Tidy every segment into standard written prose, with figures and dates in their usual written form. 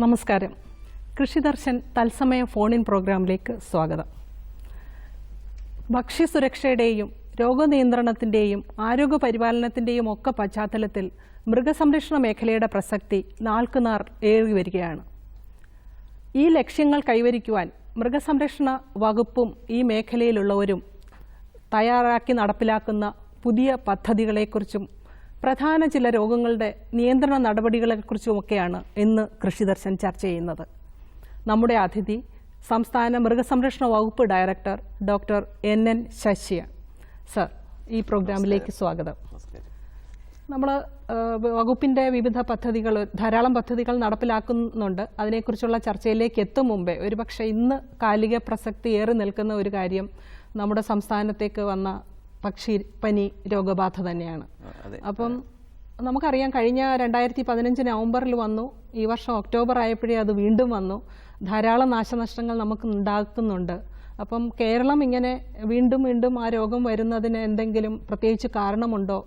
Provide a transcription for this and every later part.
നമസ്കാരം. കൃഷിദർശൻ തത്സമയ phone in പ്രോഗ്രാമിലേക്ക് സ്വാഗതം. ഭക്ഷ്യസുരക്ഷയുടെയും രോഗനിയന്ത്രണത്തിൻ്റെയും ആരോഗ്യപരിപാലനത്തിൻ്റെയും ഒക്കെ പശ്ചാത്തലത്തിൽ മൃഗസംരക്ഷണ മേഖലയുടെ പ്രസക്തി നാൾക്കുനാൾ ഏറി വരികയാണ്. ഈ ലക്ഷ്യങ്ങൾ കൈവരിക്കുവാൻ മൃഗസംരക്ഷണ വകുപ്പും ഈ മേഖലയിലുള്ളവരും തയ്യാറാക്കി നടപ്പിലാക്കുന്ന പുതിയ പദ്ധതികളെക്കുറിച്ചും പ്രധാന ചില രോഗങ്ങളുടെ നിയന്ത്രണ നടപടികളെക്കുറിച്ചുമൊക്കെയാണ് ഇന്ന് കൃഷിദർശൻ ചർച്ച ചെയ്യുന്നത്. നമ്മുടെ അതിഥി സംസ്ഥാന മൃഗസംരക്ഷണ വകുപ്പ് ഡയറക്ടർ ഡോക്ടർ NN ശശിയ. സർ, ഈ പ്രോഗ്രാമിലേക്ക് സ്വാഗതം. നമ്മൾ വകുപ്പിൻ്റെ വിവിധ പദ്ധതികൾ, ധാരാളം പദ്ധതികൾ നടപ്പിലാക്കുന്നുണ്ട്. അതിനെക്കുറിച്ചുള്ള ചർച്ചയിലേക്ക് എത്തും മുമ്പേ ഒരുപക്ഷെ ഇന്ന് കാലിക പ്രസക്തി ഏറി നിൽക്കുന്ന ഒരു കാര്യം നമ്മുടെ സംസ്ഥാനത്തേക്ക് വന്ന പക്ഷിപ്പനി രോഗബാധ തന്നെയാണ്. അപ്പം നമുക്കറിയാം, കഴിഞ്ഞ 2015 നവംബറിൽ വന്നു, ഈ വർഷം ഒക്ടോബർ ആയപ്പോഴേ അത് വീണ്ടും വന്നു. ധാരാളം നാശനഷ്ടങ്ങൾ നമുക്ക് ഉണ്ടാക്കുന്നുണ്ട്. അപ്പം കേരളം ഇങ്ങനെ വീണ്ടും വീണ്ടും ആ രോഗം വരുന്നതിന് എന്തെങ്കിലും പ്രത്യേകിച്ച് കാരണമുണ്ടോ?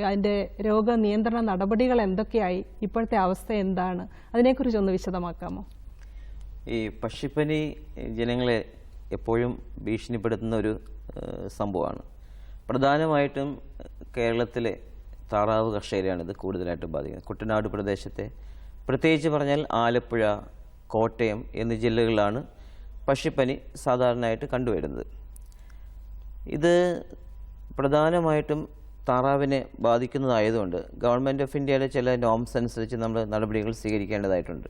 അതിൻ്റെ രോഗനിയന്ത്രണ നടപടികൾ എന്തൊക്കെയായി? ഇപ്പോഴത്തെ അവസ്ഥ എന്താണ്? അതിനെക്കുറിച്ചൊന്ന് വിശദമാക്കാമോ? ഈ പക്ഷിപ്പനി ജനങ്ങളെ എപ്പോഴും ഭീഷണിപ്പെടുത്തുന്ന ഒരു സംഭവമാണ്. പ്രധാനമായിട്ടും കേരളത്തിലെ താറാവ് കർഷകരെയാണ് ഇത് കൂടുതലായിട്ട് ബാധിക്കുന്നത്. കുട്ടനാട് പ്രദേശത്തെ, പ്രത്യേകിച്ച് പറഞ്ഞാൽ ആലപ്പുഴ, കോട്ടയം എന്നീ ജില്ലകളിലാണ് പക്ഷിപ്പനി സാധാരണയായിട്ട് കണ്ടുവരുന്നത്. ഇത് പ്രധാനമായിട്ടും താറാവിനെ ബാധിക്കുന്നതായതുകൊണ്ട് ഗവൺമെൻറ് ഓഫ് ഇന്ത്യയുടെ ചില നോംസ് അനുസരിച്ച് നമ്മൾ നടപടികൾ സ്വീകരിക്കേണ്ടതായിട്ടുണ്ട്.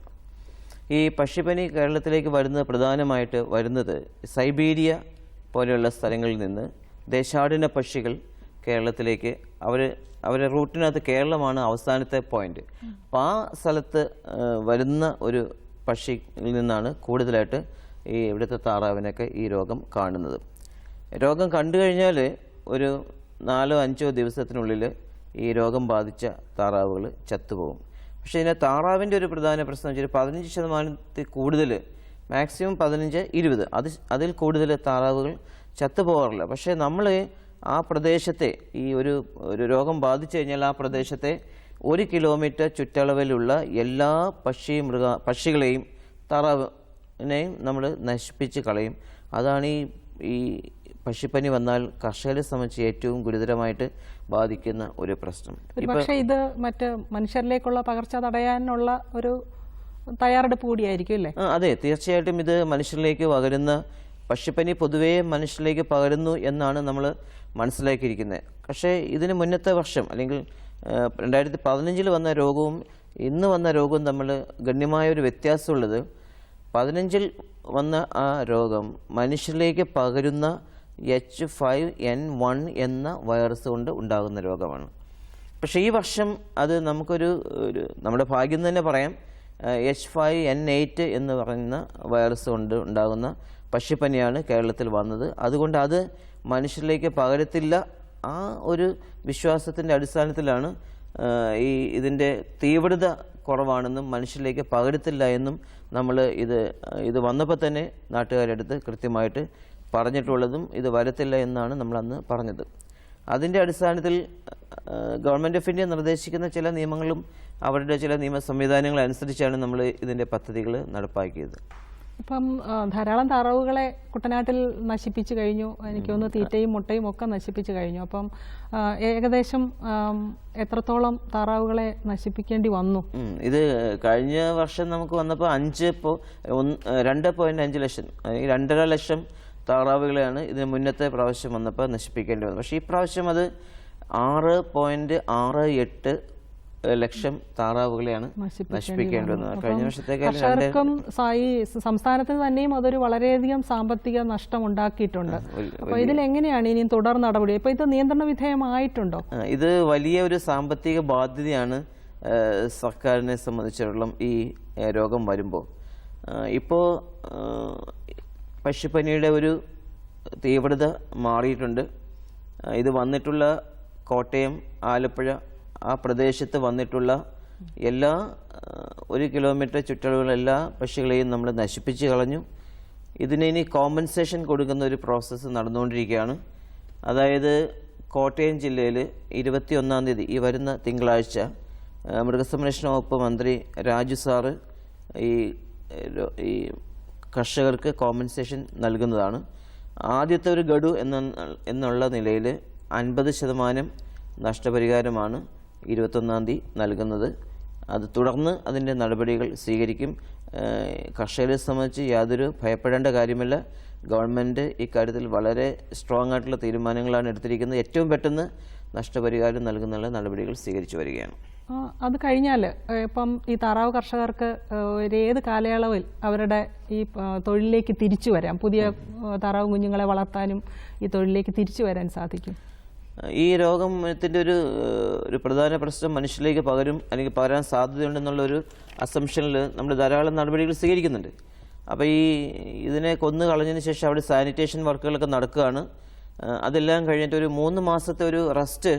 ഈ പക്ഷിപ്പനി കേരളത്തിലേക്ക് പ്രധാനമായിട്ട് വരുന്നത് സൈബീരിയ പോലെയുള്ള സ്ഥലങ്ങളിൽ നിന്ന് ദേശാടന പക്ഷികൾ കേരളത്തിലേക്ക് അവരുടെ റൂട്ടിനകത്ത് കേരളമാണ് അവസാനത്തെ പോയിന്റ്. അപ്പോൾ ആ സ്ഥലത്ത് വരുന്ന ഒരു പക്ഷിയിൽ നിന്നാണ് കൂടുതലായിട്ട് ഈ ഇവിടുത്തെ താറാവിനൊക്കെ ഈ രോഗം കാണുന്നത്. രോഗം കണ്ടു കഴിഞ്ഞാൽ ഒരു 4-5 ദിവസത്തിനുള്ളിൽ ഈ രോഗം ബാധിച്ച താറാവുകൾ ചത്തുപോകും. പക്ഷേ ഇതിനെ താറാവിൻ്റെ ഒരു പ്രധാന പ്രശ്നം വെച്ചാൽ 15% കൂടുതൽ, മാക്സിമം 15-20, അതിൽ കൂടുതൽ താറാവുകൾ ചത്തുപോകാറില്ല. പക്ഷേ നമ്മൾ ആ പ്രദേശത്തെ ഈ ഒരു രോഗം ബാധിച്ചു കഴിഞ്ഞാൽ ആ പ്രദേശത്തെ 1 കിലോമീറ്റർ ചുറ്റളവിലുള്ള എല്ലാ പക്ഷികളെയും താറാവിനെയും നമ്മൾ നശിപ്പിച്ച് കളയും. അതാണ് ഈ പക്ഷിപ്പനി വന്നാൽ കർഷകരെ സംബന്ധിച്ച് ഏറ്റവും ഗുരുതരമായിട്ട് ബാധിക്കുന്ന ഒരു പ്രശ്നം. പക്ഷേ ഇത് മറ്റ് മനുഷ്യരിലേക്കുള്ള പകർച്ച തടയാനുള്ള ഒരു തയ്യാറെടുപ്പ് കൂടിയായിരിക്കും അല്ലേ? അതെ, തീർച്ചയായിട്ടും ഇത് മനുഷ്യരിലേക്ക് പകരുന്ന പക്ഷിപ്പനി പൊതുവേ മനുഷ്യരിലേക്ക് പകരുന്നു എന്നാണ് നമ്മൾ മനസ്സിലാക്കിയിരിക്കുന്നത്. പക്ഷേ ഇതിന് മുന്നത്തെ വർഷം അല്ലെങ്കിൽ 2015 വന്ന രോഗവും ഇന്ന് വന്ന രോഗവും തമ്മിൽ ഗണ്യമായൊരു വ്യത്യാസമുള്ളത്, 15 വന്ന ആ രോഗം മനുഷ്യരിലേക്ക് പകരുന്ന H5N1 എന്ന വൈറസ് കൊണ്ട് ഉണ്ടാകുന്ന രോഗമാണ്. പക്ഷേ ഈ വർഷം അത് നമുക്കൊരു നമ്മുടെ ഭാഗ്യം തന്നെ പറയാം, H5N8 എന്ന് പറയുന്ന വൈറസ് കൊണ്ട് ഉണ്ടാകുന്ന പക്ഷിപ്പനിയാണ് കേരളത്തിൽ വന്നത്. അതുകൊണ്ട് അത് മനുഷ്യരിലേക്ക് പകരത്തില്ല. ആ ഒരു വിശ്വാസത്തിൻ്റെ അടിസ്ഥാനത്തിലാണ് ഇതിൻ്റെ തീവ്രത കുറവാണെന്നും മനുഷ്യരിലേക്ക് പകരത്തില്ല എന്നും നമ്മൾ ഇത് വന്നപ്പോൾ തന്നെ നാട്ടുകാരെടുത്ത് കൃത്യമായിട്ട് പറഞ്ഞിട്ടുള്ളതും ഇത് വരത്തില്ല എന്നാണ് നമ്മൾ അന്ന് പറഞ്ഞത്. അതിൻ്റെ അടിസ്ഥാനത്തിൽ ഗവൺമെൻറ് ഓഫ് ഇന്ത്യ നിർദ്ദേശിക്കുന്ന ചില നിയമങ്ങളും അവരുടെ ചില നിയമ സംവിധാനങ്ങൾ അനുസരിച്ചാണ് നമ്മൾ ഇതിൻ്റെ പദ്ധതികൾ നടപ്പാക്കിയത്. ഇപ്പം ധാരാളം താറാവുകളെ കുട്ടനാട്ടിൽ നശിപ്പിച്ചു കഴിഞ്ഞു. എനിക്ക് തോന്നുന്നു തീറ്റയും മുട്ടയും ഒക്കെ നശിപ്പിച്ചു കഴിഞ്ഞു. അപ്പം ഏകദേശം എത്രത്തോളം താറാവുകളെ നശിപ്പിക്കേണ്ടി വന്നു? ഇത് കഴിഞ്ഞ വർഷം നമുക്ക് വന്നപ്പോൾ 2.5 ലക്ഷം, 2.5 ലക്ഷം താറാവുകളെയാണ് ഇതിന് മുന്നത്തെ പ്രാവശ്യം വന്നപ്പോൾ നശിപ്പിക്കേണ്ടി വന്നത്. പക്ഷേ ഈ പ്രാവശ്യം അത് 6.68 ലക്ഷം താറാവുകളെയാണ് നശിപ്പിക്കേണ്ടി വന്നത്. കഴിഞ്ഞ വർഷത്തേക്കാളും സംസ്ഥാനത്തിന് തന്നെയും അതൊരു വളരെയധികം സാമ്പത്തിക നഷ്ടം ഉണ്ടാക്കിയിട്ടുണ്ട്. അപ്പൊ ഇതിൽ എങ്ങനെയാണ് ഇനി തുടർ നടപടി? ഇപ്പൊ ഇത് നിയന്ത്രണ വിധേയമായിട്ടുണ്ടോ? ഇത് വലിയ ഒരു സാമ്പത്തിക ബാധ്യതയാണ് സർക്കാരിനെ സംബന്ധിച്ചിടത്തോളം ഈ രോഗം വരുമ്പോൾ. ഇപ്പോൾ പക്ഷിപ്പനിയുടെ ഒരു തീവ്രത മാറിയിട്ടുണ്ട്. ഇത് വന്നിട്ടുള്ള കോട്ടയം, ആലപ്പുഴ ആ പ്രദേശത്ത് വന്നിട്ടുള്ള എല്ലാ 1 കിലോമീറ്റർ ചുറ്റളവിലുള്ള എല്ലാ പക്ഷികളെയും നമ്മൾ നശിപ്പിച്ച് കളഞ്ഞു. ഇതിന് ഇനി കോമ്പൻസേഷൻ കൊടുക്കുന്ന ഒരു പ്രോസസ്സ് നടന്നുകൊണ്ടിരിക്കുകയാണ്. അതായത് കോട്ടയം ജില്ലയിൽ 21-ാം തീയതി ഈ വരുന്ന തിങ്കളാഴ്ച മൃഗസംരക്ഷണ വകുപ്പ് മന്ത്രി രാജു സാറ് ഈ ഈ കർഷകർക്ക് കോമ്പൻസേഷൻ നൽകുന്നതാണ്. ആദ്യത്തെ ഒരു ഗഡു എന്നുള്ള നിലയിൽ 50% നഷ്ടപരിഹാരമാണ് 21-ാം തീയതി നൽകുന്നത്. അത് തുടർന്ന് അതിൻ്റെ നടപടികൾ സ്വീകരിക്കും. കർഷകരെ സംബന്ധിച്ച് യാതൊരു ഭയപ്പെടേണ്ട കാര്യമില്ല. ഗവൺമെൻറ് ഇക്കാര്യത്തിൽ വളരെ സ്ട്രോങ് ആയിട്ടുള്ള തീരുമാനങ്ങളാണ് എടുത്തിരിക്കുന്നത്. ഏറ്റവും പെട്ടെന്ന് നഷ്ടപരിഹാരം നൽകുന്നുള്ള നടപടികൾ സ്വീകരിച്ചു വരികയാണ്. അത് കഴിഞ്ഞാൽ ഇപ്പം ഈ താറാവ് കർഷകർക്ക് ഏത് കാലയളവിൽ അവരുടെ ഈ തൊഴിലിലേക്ക് തിരിച്ചു വരാം, പുതിയ താറാവ് കുഞ്ഞുങ്ങളെ വളർത്താനും ഈ തൊഴിലിലേക്ക് തിരിച്ചു വരാൻ സാധിക്കും? ഈ രോഗത്തിൻ്റെ ഒരു പ്രധാന പ്രശ്നം മനുഷ്യരിലേക്ക് അല്ലെങ്കിൽ പകരാൻ സാധ്യതയുണ്ടെന്നുള്ളൊരു അസംഷനിൽ നമ്മൾ ധാരാളം നടപടികൾ സ്വീകരിക്കുന്നുണ്ട്. അപ്പോൾ ഇതിനെ കൊന്നു കളഞ്ഞതിന് ശേഷം അവിടെ സാനിറ്റേഷൻ വർക്കുകളൊക്കെ നടക്കുകയാണ്. അതെല്ലാം കഴിഞ്ഞിട്ട് ഒരു 3 മാസത്തെ ഒരു റെസ്റ്റ്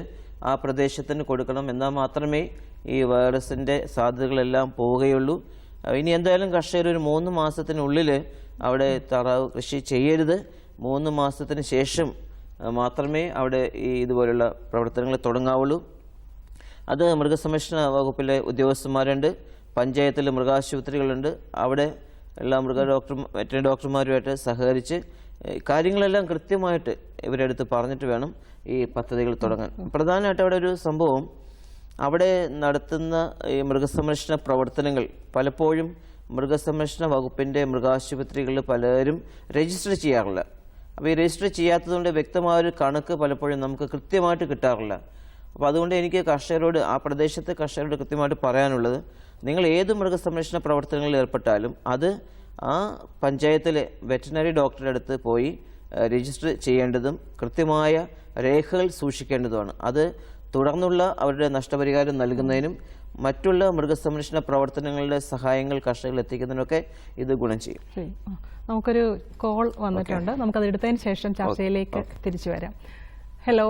ആ പ്രദേശത്തിന് കൊടുക്കണം. എന്നാൽ മാത്രമേ ഈ വൈറസിൻ്റെ സാധ്യതകളെല്ലാം പോവുകയുള്ളൂ. ഇനി എന്തായാലും കർഷകർ ഒരു 3 മാസത്തിനുള്ളിൽ അവിടെ താറാവ് കൃഷി ചെയ്യരുത്. 3 മാസത്തിന് ശേഷം മാത്രമേ അവിടെ ഇതുപോലുള്ള പ്രവർത്തനങ്ങൾ തുടങ്ങാവുള്ളൂ. അത് മൃഗസംരക്ഷണ വകുപ്പിലെ ഉദ്യോഗസ്ഥന്മാരുണ്ട്, പഞ്ചായത്തിൽ മൃഗാശുപത്രികളുണ്ട്. അവിടെ എല്ലാ വെറ്ററിനറി ഡോക്ടർമാരുമായിട്ട് സഹകരിച്ച് കാര്യങ്ങളെല്ലാം കൃത്യമായിട്ട് ഇവരുടെ അടുത്ത് പറഞ്ഞിട്ട് വേണം ഈ പദ്ധതികൾ തുടങ്ങാൻ. പ്രധാനമായിട്ട് അവിടെ ഒരു സംഭവം, അവിടെ നടത്തുന്ന ഈ മൃഗസംരക്ഷണ പ്രവർത്തനങ്ങൾ പലപ്പോഴും മൃഗസംരക്ഷണ വകുപ്പിൻ്റെ മൃഗാശുപത്രികളിൽ പലരും രജിസ്റ്റർ ചെയ്യാറില്ല. അപ്പോൾ ഈ രജിസ്റ്റർ ചെയ്യാത്തതുകൊണ്ട് വ്യക്തമായൊരു കണക്ക് പലപ്പോഴും നമുക്ക് കൃത്യമായിട്ട് കിട്ടാറില്ല. അപ്പോൾ അതുകൊണ്ട് എനിക്ക് ആ പ്രദേശത്തെ കർഷകരോട് കൃത്യമായിട്ട് പറയാനുള്ളത്, നിങ്ങൾ ഏത് മൃഗസംരക്ഷണ പ്രവർത്തനങ്ങളിൽ ഏർപ്പെട്ടാലും അത് ആ പഞ്ചായത്തിലെ വെറ്ററിനറി ഡോക്ടറുടെ അടുത്ത് പോയി രജിസ്റ്റർ ചെയ്യേണ്ടതും കൃത്യമായ രേഖകൾ സൂക്ഷിക്കേണ്ടതുമാണ്. അത് തുടർന്നുള്ള അവരുടെ നഷ്ടപരിഹാരം നൽകുന്നതിനും മറ്റുള്ള മൃഗസംരക്ഷണ പ്രവർത്തനങ്ങളുടെ സഹായങ്ങൾ കർഷകരിൽ എത്തിക്കുന്നതിനൊക്കെ ഇത് ഗുണം ചെയ്യും. നമുക്കൊരു കോൾ വന്നിട്ടുണ്ട്, നമുക്കത് എടുത്തതിന് ശേഷം ചർച്ചയിലേക്ക് തിരിച്ചു വരാം. ഹലോ,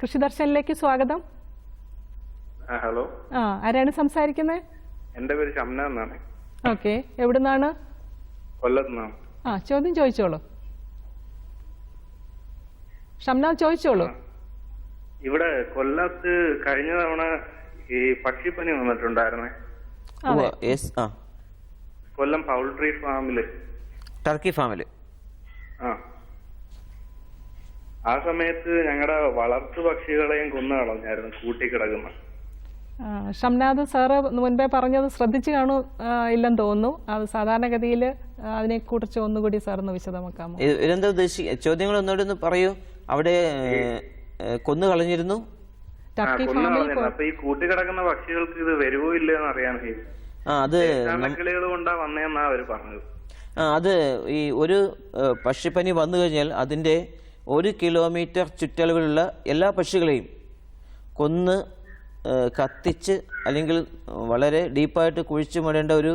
കൃഷിദർശനിലേക്ക് സ്വാഗതം. ഹലോ, ആരാണ് സംസാരിക്കുന്നത്? എന്റെ പേര് ഷംന എന്നാണ്. ഓക്കെ, എവിടുന്നാണ്? കൊല്ലത്തുനിന്നാണ്. ചോദ്യം ചോദിച്ചോളൂ. ഷംന, ചോദിച്ചോളൂ. ഇവിടെ കൊല്ലത്ത് കഴിഞ്ഞ തവണ ഈ പക്ഷിപ്പനി വന്നിട്ടുണ്ടായിരുന്നേ. കൊല്ലം പൗൾട്രി ഫാമില്, ടർക്കി ഫാമില്. ആ സമയത്ത് ഞങ്ങളുടെ വളർത്തു പക്ഷികളെയും കൊന്നു കളഞ്ഞായിരുന്നു കൂട്ടിക്കിടക്കുന്ന. ഷംനാഥ് സാറ് മുൻപേ പറഞ്ഞത് ശ്രദ്ധിച്ചു കാണൂ ഇല്ലെന്ന് തോന്നുന്നു. അത് സാധാരണഗതിയിൽ അതിനെ കുറിച്ച് ഒന്നുകൂടി സാറിന് വിശദമാക്കാമോ? ഇതെന്താ ചോദ്യങ്ങൾ ഒന്നുകൂടി പറയൂ. അവിടെ കൊന്നു കളഞ്ഞിരുന്നു. അപ്പൊ ഈ കൂട്ടിക്കിടക്കുന്ന പക്ഷികൾക്ക് ഇത് വരുവോ ഇല്ലെന്ന് അറിയാൻ കിളികൾ കൊണ്ടാ വന്നേന്നാ അവര് പറഞ്ഞത്. അത് ഈ ഒരു പക്ഷിപ്പനി വന്നു കഴിഞ്ഞാൽ അതിന്റെ 1 കിലോമീറ്റർ ചുറ്റളവിലുള്ള എല്ലാ പക്ഷികളെയും കൊന്ന് കത്തിച്ച് അല്ലെങ്കിൽ വളരെ ഡീപ്പായിട്ട് കുഴിച്ചു മൂടേണ്ട ഒരു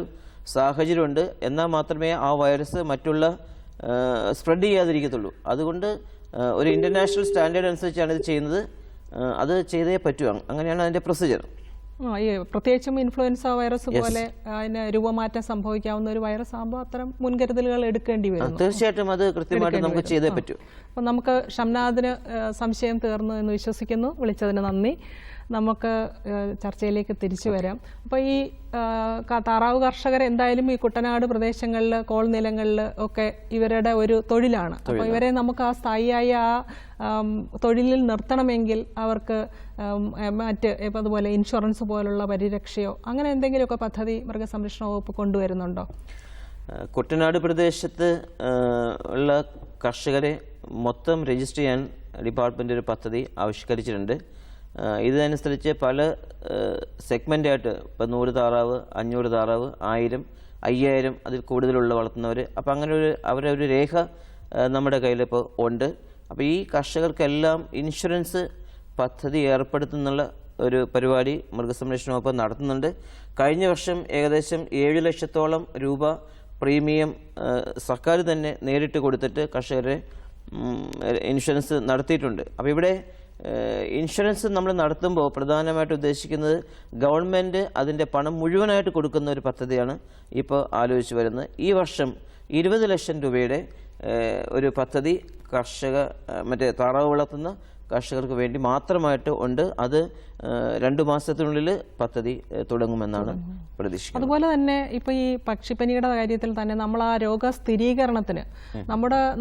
സാഹചര്യമുണ്ട്. എന്നാൽ മാത്രമേ ആ വൈറസ് മറ്റുള്ള സ്പ്രെഡ് ചെയ്യാതിരിക്കത്തുള്ളൂ. അതുകൊണ്ട് ഒരു ഇന്റർനാഷണൽ സ്റ്റാൻഡേർഡ് അനുസരിച്ചാണ് ഇത് ചെയ്യുന്നത്. അത് ചെയ്തേ പറ്റൂ. അങ്ങനെയാണ് അതിന്റെ പ്രൊസീജിയർ. പ്രത്യേകിച്ചും ഇൻഫ്ലുവൻസ വൈറസ് പോലെ അതിന് രൂപമാറ്റം സംഭവിക്കാവുന്ന ഒരു വൈറസ് ആകുമ്പോൾ അത്തരം മുൻകരുതലുകൾ എടുക്കേണ്ടി വരും. തീർച്ചയായിട്ടും അത് കൃത്യമായിട്ട് നമുക്ക് ചെയ്തേ പറ്റൂ. അപ്പോൾ നമുക്ക് ഷംനാഥിന് സംശയം തീർന്നു എന്ന് വിശ്വസിക്കുന്നു. വിളിച്ചതിന് നന്ദി. നമുക്ക് ചർച്ചയിലേക്ക് തിരിച്ചു വരാം. അപ്പോൾ ഈ താറാവ് കർഷകർ എന്തായാലും ഈ കുട്ടനാട് പ്രദേശങ്ങളിൽ, കോൾ നിലങ്ങളിൽ ഒക്കെ ഇവരുടെ ഒരു തൊഴിലാണ്. അപ്പോൾ ഇവരെ നമുക്ക് ആ സ്ഥായിയായ ആ തൊഴിലിൽ നിർത്തണമെങ്കിൽ അവർക്ക് മറ്റ് ഇപ്പം അതുപോലെ ഇൻഷുറൻസ് പോലുള്ള പരിരക്ഷയോ അങ്ങനെ എന്തെങ്കിലുമൊക്കെ പദ്ധതി മൃഗസംരക്ഷണ വകുപ്പ് കൊണ്ടുവരുന്നുണ്ടോ? കുട്ടനാട് പ്രദേശത്ത് ഉള്ള കർഷകരെ മൊത്തം രജിസ്റ്റർ ചെയ്യാൻ ഡിപ്പാർട്ട്മെന്റ് ഒരു പദ്ധതി ആവിഷ്കരിച്ചിട്ടുണ്ട്. ഇതനുസരിച്ച് പല സെഗ്മെൻ്റായിട്ട് ഇപ്പോൾ 100 താറാവ്, 500 താറാവ്, 1000, 5000 അതിൽ കൂടുതലുള്ള വളർത്തുന്നവർ. അപ്പോൾ അങ്ങനെ അവരുടെ ഒരു രേഖ നമ്മുടെ കയ്യിലിപ്പോൾ ഉണ്ട്. അപ്പോൾ ഈ കർഷകർക്കെല്ലാം ഇൻഷുറൻസ് പദ്ധതി ഏർപ്പെടുത്തുന്നുള്ള ഒരു പരിപാടി മൃഗസംരക്ഷണ വകുപ്പ് നടത്തുന്നുണ്ട്. കഴിഞ്ഞ വർഷം ഏകദേശം 7 ലക്ഷത്തോളം രൂപ പ്രീമിയം സർക്കാർ തന്നെ നേരിട്ട് കൊടുത്തിട്ട് കർഷകരെ ഇൻഷുറൻസ് നടത്തിയിട്ടുണ്ട്. അപ്പോൾ ഇവിടെ ഇൻഷുറൻസ് നമ്മൾ നടത്തുമ്പോൾ പ്രധാനമായിട്ട് ഉദ്ദേശിക്കുന്നത് ഗവൺമെൻറ് അതിൻ്റെ പണം മുഴുവനായിട്ട് കൊടുക്കുന്ന ഒരു പദ്ധതിയാണ് ഇപ്പോൾ ആലോചിച്ച് വരുന്നത്. ഈ വർഷം 20 ലക്ഷം രൂപയുടെ ഒരു പദ്ധതി താറാവ് വളർത്തുന്ന കർഷകർക്ക് വേണ്ടി മാത്രമായിട്ട് ഉണ്ട്. അത് 2 മാസത്തിനുള്ളിൽ പദ്ധതി തുടങ്ങുമെന്നാണ് പ്രതീക്ഷിക്കുന്നത്. അതുപോലെ തന്നെ ഇപ്പോൾ ഈ പക്ഷിപ്പനിയുടെ കാര്യത്തിൽ തന്നെ നമ്മൾ ആ രോഗ സ്ഥിരീകരണത്തിന്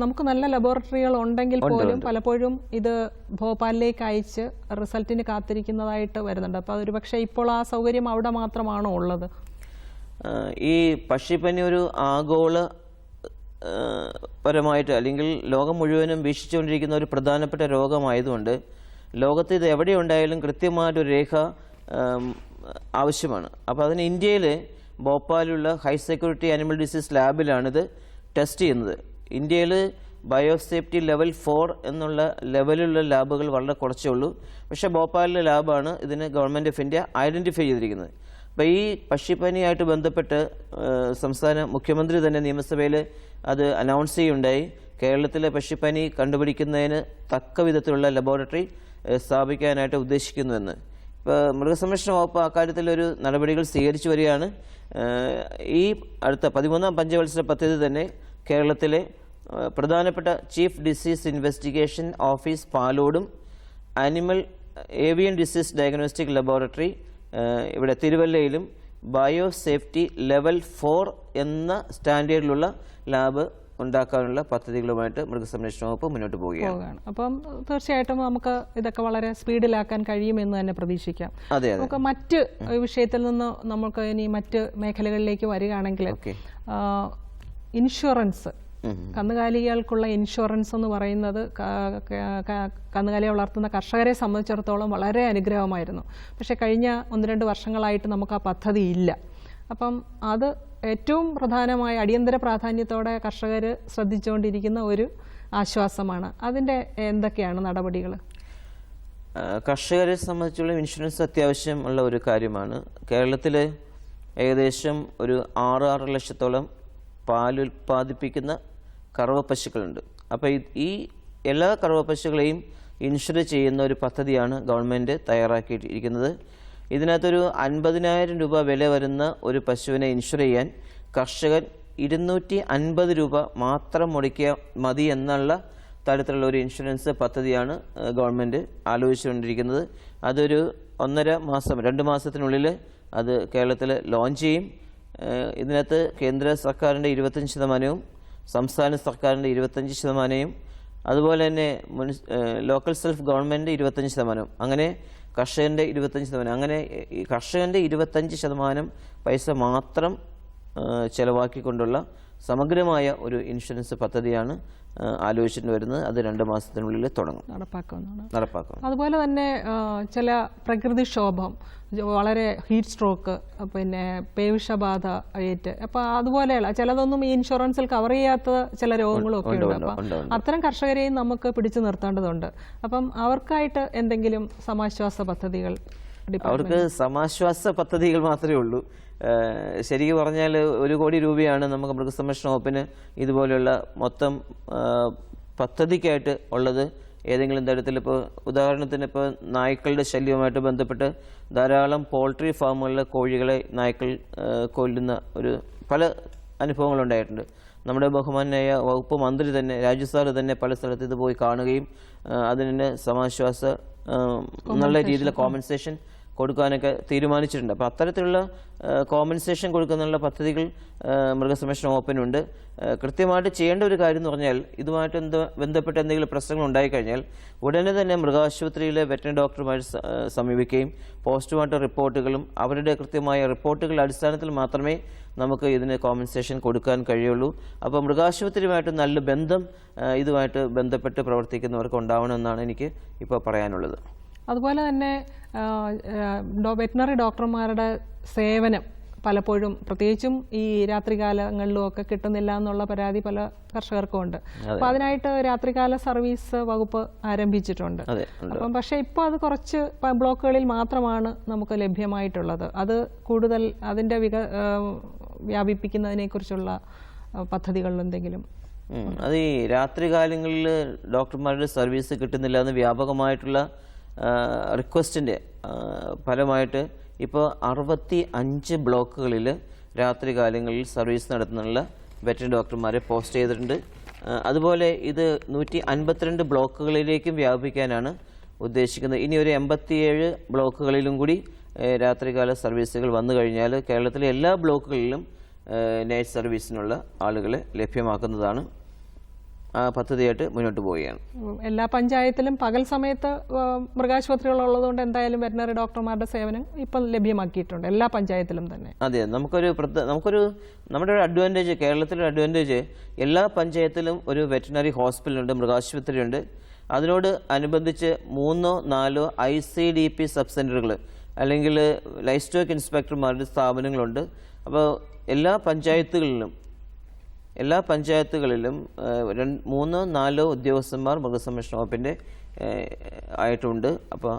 നമുക്ക് നല്ല ലബോറട്ടറികൾ ഉണ്ടെങ്കിൽ പോലും പലപ്പോഴും ഇത് ഭോപ്പാലിലേക്ക് അയച്ച് റിസൾട്ടിന് കാത്തിരിക്കുന്നതായിട്ട് വരുന്നുണ്ട്. അപ്പോൾ അതൊരു പക്ഷേ ഇപ്പോൾ ആ സൗകര്യം അവിടെ മാത്രമാണോ ഉള്ളത്? ഈ പക്ഷിപ്പനി ഒരു ആഗോള പരമായിട്ട് അല്ലെങ്കിൽ ലോകം മുഴുവനും വീക്ഷിച്ചുകൊണ്ടിരിക്കുന്ന ഒരു പ്രധാനപ്പെട്ട രോഗമായതുകൊണ്ട് ലോകത്ത് ഇത് എവിടെ ഉണ്ടായാലും കൃത്യമായിട്ടൊരു രേഖ ആവശ്യമാണ്. അപ്പോൾ അതിന് ഇന്ത്യയിൽ ഭോപ്പാലുള്ള ഹൈ സെക്യൂരിറ്റി ആനിമൽ ഡിസീസ് ലാബിലാണിത് ടെസ്റ്റ് ചെയ്യുന്നത്. ഇന്ത്യയിൽ ബയോസേഫ്റ്റി ലെവൽ 4 എന്നുള്ള ലെവലുള്ള ലാബുകൾ വളരെ കുറച്ചേ ഉള്ളൂ. പക്ഷേ ഭോപ്പാലിലെ ലാബാണ് ഇതിന് ഗവൺമെൻറ് ഓഫ് ഇന്ത്യ ഐഡൻറ്റിഫൈ ചെയ്തിരിക്കുന്നത്. അപ്പോൾ ഈ പക്ഷിപ്പനിയായിട്ട് ബന്ധപ്പെട്ട് സംസ്ഥാന മുഖ്യമന്ത്രി തന്നെ നിയമസഭയിൽ അത് അനൗൺസ് ചെയ്യുകയുണ്ടായി. കേരളത്തിലെ പക്ഷിപ്പനി കണ്ടുപിടിക്കുന്നതിന് തക്ക വിധത്തിലുള്ള ലബോറട്ടറി സ്ഥാപിക്കാനായിട്ട് ഉദ്ദേശിക്കുന്നുവെന്ന്. ഇപ്പോൾ മൃഗസംരക്ഷണ വകുപ്പ് അക്കാര്യത്തിലൊരു നടപടികൾ സ്വീകരിച്ചു വരികയാണ്. ഈ അടുത്ത 13ാം പഞ്ചവത്സര പദ്ധതി തന്നെ കേരളത്തിലെ പ്രധാനപ്പെട്ട ചീഫ് ഡിസീസ് ഇൻവെസ്റ്റിഗേഷൻ ഓഫീസ് പാലോടും ഏവിയൻ ഡിസീസ് ഡയഗ്നോസ്റ്റിക് ലബോറട്ടറി ഇവിടെ തിരുവല്ലയിലും ബയോസേഫ്റ്റി ലെവൽ 4 എന്ന സ്റ്റാൻഡേർഡിലുള്ള ലാബ് ഉണ്ടാക്കാനുള്ള പദ്ധതികളുമായിട്ട് മൃഗസംരക്ഷണ വകുപ്പ് മുന്നോട്ട് പോവുകയാണ്. അപ്പം തീർച്ചയായിട്ടും നമുക്ക് ഇതൊക്കെ വളരെ സ്പീഡിലാക്കാൻ കഴിയുമെന്ന് തന്നെ പ്രതീക്ഷിക്കാം. നമുക്ക് മറ്റ് വിഷയത്തിൽ നിന്ന് നമുക്ക് ഇനി മറ്റ് മേഖലകളിലേക്ക് വരികയാണെങ്കിൽ ഇൻഷുറൻസ്, കന്നുകാലികൾക്കുള്ള ഇൻഷുറൻസ് എന്ന് പറയുന്നത് കന്നുകാലിയെ വളർത്തുന്ന കർഷകരെ സംബന്ധിച്ചിടത്തോളം വളരെ അനുഗ്രഹമായിരുന്നു. പക്ഷേ കഴിഞ്ഞ 1-2 വർഷങ്ങളായിട്ട് നമുക്ക് ആ പദ്ധതി ഇല്ല. അപ്പം അത് ഏറ്റവും പ്രധാനമായ അടിയന്തര പ്രാധാന്യത്തോടെ കർഷകർ ശ്രദ്ധിച്ചുകൊണ്ടിരിക്കുന്ന ഒരു ആശ്വാസമാണ്. അതിൻ്റെ എന്തൊക്കെയാണ് നടപടികൾ? കർഷകരെ സംബന്ധിച്ചുള്ള ഇൻഷുറൻസ് അത്യാവശ്യം ഉള്ള ഒരു കാര്യമാണ്. കേരളത്തിൽ ഏകദേശം ഒരു 6 ലക്ഷത്തോളം പാലുൽപാദിപ്പിക്കുന്ന കറവ പശുക്കളുണ്ട്. അപ്പോൾ ഈ എല്ലാ കറവ പശുക്കളെയും ഇൻഷുർ ചെയ്യുന്ന ഒരു പദ്ധതിയാണ് ഗവൺമെൻറ് തയ്യാറാക്കിയിരിക്കുന്നത്. ഇതിനകത്തൊരു 50,000 രൂപ വില വരുന്ന ഒരു പശുവിനെ ഇൻഷുർ ചെയ്യാൻ കർഷകൻ 250 രൂപ മാത്രം മുടക്കിയ മതി എന്നുള്ള തരത്തിലുള്ള ഒരു ഇൻഷുറൻസ് പദ്ധതിയാണ് ഗവൺമെൻറ് ആലോചിച്ചുകൊണ്ടിരിക്കുന്നത്. അതൊരു 1.5 മാസം 2 മാസത്തിനുള്ളിൽ അത് കേരളത്തിൽ ലോഞ്ച് ചെയ്യും. ഇതിനകത്ത് കേന്ദ്ര സർക്കാരിൻ്റെ 25%, സംസ്ഥാന സർക്കാരിൻ്റെ 25%, അതുപോലെ തന്നെ ലോക്കൽ സെൽഫ് ഗവൺമെൻറ് 25%, അങ്ങനെ കർഷകൻ്റെ 25%, അങ്ങനെ കർഷകൻ്റെ 25% പൈസ മാത്രം ചെലവാക്കിക്കൊണ്ടുള്ള സമഗ്രമായ ഒരു ഇൻഷുറൻസ് പദ്ധതിയാണ് ആലോചിച്ചിട്ട് വരുന്നത്. അത് 2 മാസത്തിനുള്ളിൽ തുടങ്ങും, നടപ്പാക്കും. അതുപോലെ തന്നെ ചില പ്രകൃതിക്ഷോഭം, വളരെ ഹീറ്റ് സ്ട്രോക്ക്, പിന്നെ പേവിഷബാധ ഏറ്റ്, അപ്പോൾ അതുപോലെയുള്ള ചിലതൊന്നും ഈ ഇൻഷുറൻസിൽ കവർ ചെയ്യാത്ത ചില രോഗങ്ങളും ഒക്കെ ഉണ്ട്. അപ്പം അത്തരം കർഷകരെയും നമുക്ക് പിടിച്ചു നിർത്തേണ്ടതുണ്ട്. അപ്പം അവർക്കായിട്ട് എന്തെങ്കിലും സമാശ്വാസ പദ്ധതികൾ? അവർക്ക് സമാശ്വാസ പദ്ധതികൾ മാത്രമേ ഉള്ളൂ. ശരിക്കും പറഞ്ഞാൽ 1 കോടി രൂപയാണ് നമുക്ക് മൃഗസംരക്ഷണ വകുപ്പിന് ഇതുപോലെയുള്ള മൊത്തം പദ്ധതിക്കായിട്ട് ഉള്ളത്. ഏതെങ്കിലും തരത്തിൽ ഇപ്പോൾ ഉദാഹരണത്തിന് ഇപ്പോൾ നായ്ക്കളുടെ ശല്യവുമായിട്ട് ബന്ധപ്പെട്ട് ധാരാളം പോൾട്രി ഫാമുകളിലെ കോഴികളെ നായ്ക്കൾ കൊല്ലുന്ന പല അനുഭവങ്ങളുണ്ടായിട്ടുണ്ട്. നമ്മുടെ ബഹുമാനായ വകുപ്പ് മന്ത്രി തന്നെ, രാജു സാറ് തന്നെ പല സ്ഥലത്ത് ഇത് പോയി കാണുകയും അതിന് സമാശ്വാസ നല്ല രീതിയിൽ കോമ്പൻസേഷൻ കൊടുക്കാനൊക്കെ തീരുമാനിച്ചിട്ടുണ്ട്. അപ്പോൾ അത്തരത്തിലുള്ള കോമ്പൻസേഷൻ കൊടുക്കാനുള്ള പദ്ധതികൾ മൃഗസംരക്ഷണ വകുപ്പിനുണ്ട്. കൃത്യമായിട്ട് ചെയ്യേണ്ട ഒരു കാര്യം എന്ന് പറഞ്ഞാൽ, ഇതുമായിട്ട് ബന്ധപ്പെട്ട് എന്തെങ്കിലും പ്രശ്നങ്ങൾ ഉണ്ടായിക്കഴിഞ്ഞാൽ ഉടനെ തന്നെ മൃഗാശുപത്രിയിലെ വെറ്ററിനറി ഡോക്ടറുമായിട്ട് സമീപിക്കുകയും പോസ്റ്റ്മോർട്ടം റിപ്പോർട്ടുകളും അവരുടെ കൃത്യമായ റിപ്പോർട്ടുകളുടെ അടിസ്ഥാനത്തിൽ മാത്രമേ നമുക്ക് ഇതിന് കോമ്പൻസേഷൻ കൊടുക്കാൻ കഴിയുള്ളൂ. അപ്പോൾ മൃഗാശുപത്രിയുമായിട്ട് നല്ല ബന്ധം ഇതുമായിട്ട് ബന്ധപ്പെട്ട് പ്രവർത്തിക്കുന്നവർക്ക് ഉണ്ടാവണമെന്നാണ് എനിക്ക് ഇപ്പോൾ പറയാനുള്ളത്. അതുപോലെ തന്നെ വെറ്റിനറി ഡോക്ടർമാരുടെ സേവനം പലപ്പോഴും, പ്രത്യേകിച്ചും ഈ രാത്രികാലങ്ങളിലും ഒക്കെ കിട്ടുന്നില്ല എന്നുള്ള പരാതി പല കർഷകർക്കും ഉണ്ട്. അപ്പോൾ അതിനായിട്ട് രാത്രികാല സർവീസ് വകുപ്പ് ആരംഭിച്ചിട്ടുണ്ട്. അപ്പം പക്ഷേ ഇപ്പോൾ അത് കുറച്ച് ബ്ലോക്കുകളിൽ മാത്രമാണ് നമുക്ക് ലഭ്യമായിട്ടുള്ളത്. അത് കൂടുതൽ അതിൻ്റെ വ്യാപിപ്പിക്കുന്നതിനെ കുറിച്ചുള്ള പദ്ധതികൾ എന്തെങ്കിലും? അത് ഈ രാത്രികാലങ്ങളിൽ ഡോക്ടർമാരുടെ സർവീസ് കിട്ടുന്നില്ല എന്ന് വ്യാപകമായിട്ടുള്ള റിക്വസ്റ്റിൻ്റെ ഫലമായിട്ട് ഇപ്പോൾ 65 ബ്ലോക്കുകളിൽ രാത്രികാലങ്ങളിൽ സർവീസ് നടത്തുന്നുള്ള വെറ്ററിനറി ഡോക്ടർമാരെ പോസ്റ്റ് ചെയ്തിട്ടുണ്ട്. അതുപോലെ ഇത് 152 ബ്ലോക്കുകളിലേക്കും വ്യാപിപ്പിക്കാനാണ് ഉദ്ദേശിക്കുന്നത്. ഇനി ഒരു 87 ബ്ലോക്കുകളിലും കൂടി രാത്രികാല സർവീസുകൾ വന്നു കഴിഞ്ഞാൽ കേരളത്തിലെ എല്ലാ ബ്ലോക്കുകളിലും നൈറ്റ് സർവീസിനുള്ള ആളുകളെ ലഭ്യമാക്കുന്നതാണ്. ആ പദ്ധതിയായിട്ട് മുന്നോട്ട് പോവുകയാണ്. എല്ലാ പഞ്ചായത്തിലും പകൽ സമയത്ത് മൃഗാശുപത്രികളുള്ളതുകൊണ്ട് എന്തായാലും വെറ്ററിനറി ഡോക്ടർമാരുടെ സേവനം ഇപ്പം ലഭ്യമാക്കിയിട്ടുണ്ട് എല്ലാ പഞ്ചായത്തിലും തന്നെ. അതെ, നമ്മുടെ ഒരു അഡ്വാൻറ്റേജ്, കേരളത്തിലൊരു അഡ്വാൻറ്റേജ്, എല്ലാ പഞ്ചായത്തിലും ഒരു വെറ്ററിനറി ഹോസ്പിറ്റലുണ്ട്, മൃഗാശുപത്രിയുണ്ട്. അതിനോട് അനുബന്ധിച്ച് 3-4 ICDP സബ് സെൻ്ററുകൾ അല്ലെങ്കിൽ ലൈഫ് സ്റ്റോക്ക് ഇൻസ്പെക്ടർമാരുടെ സ്ഥാപനങ്ങളുണ്ട്. അപ്പോൾ എല്ലാ പഞ്ചായത്തുകളിലും 3-4 ഉദ്യോഗസ്ഥന്മാർ മൃഗസംരക്ഷണ വകുപ്പിൻ്റെ ആയിട്ടുണ്ട്. അപ്പോൾ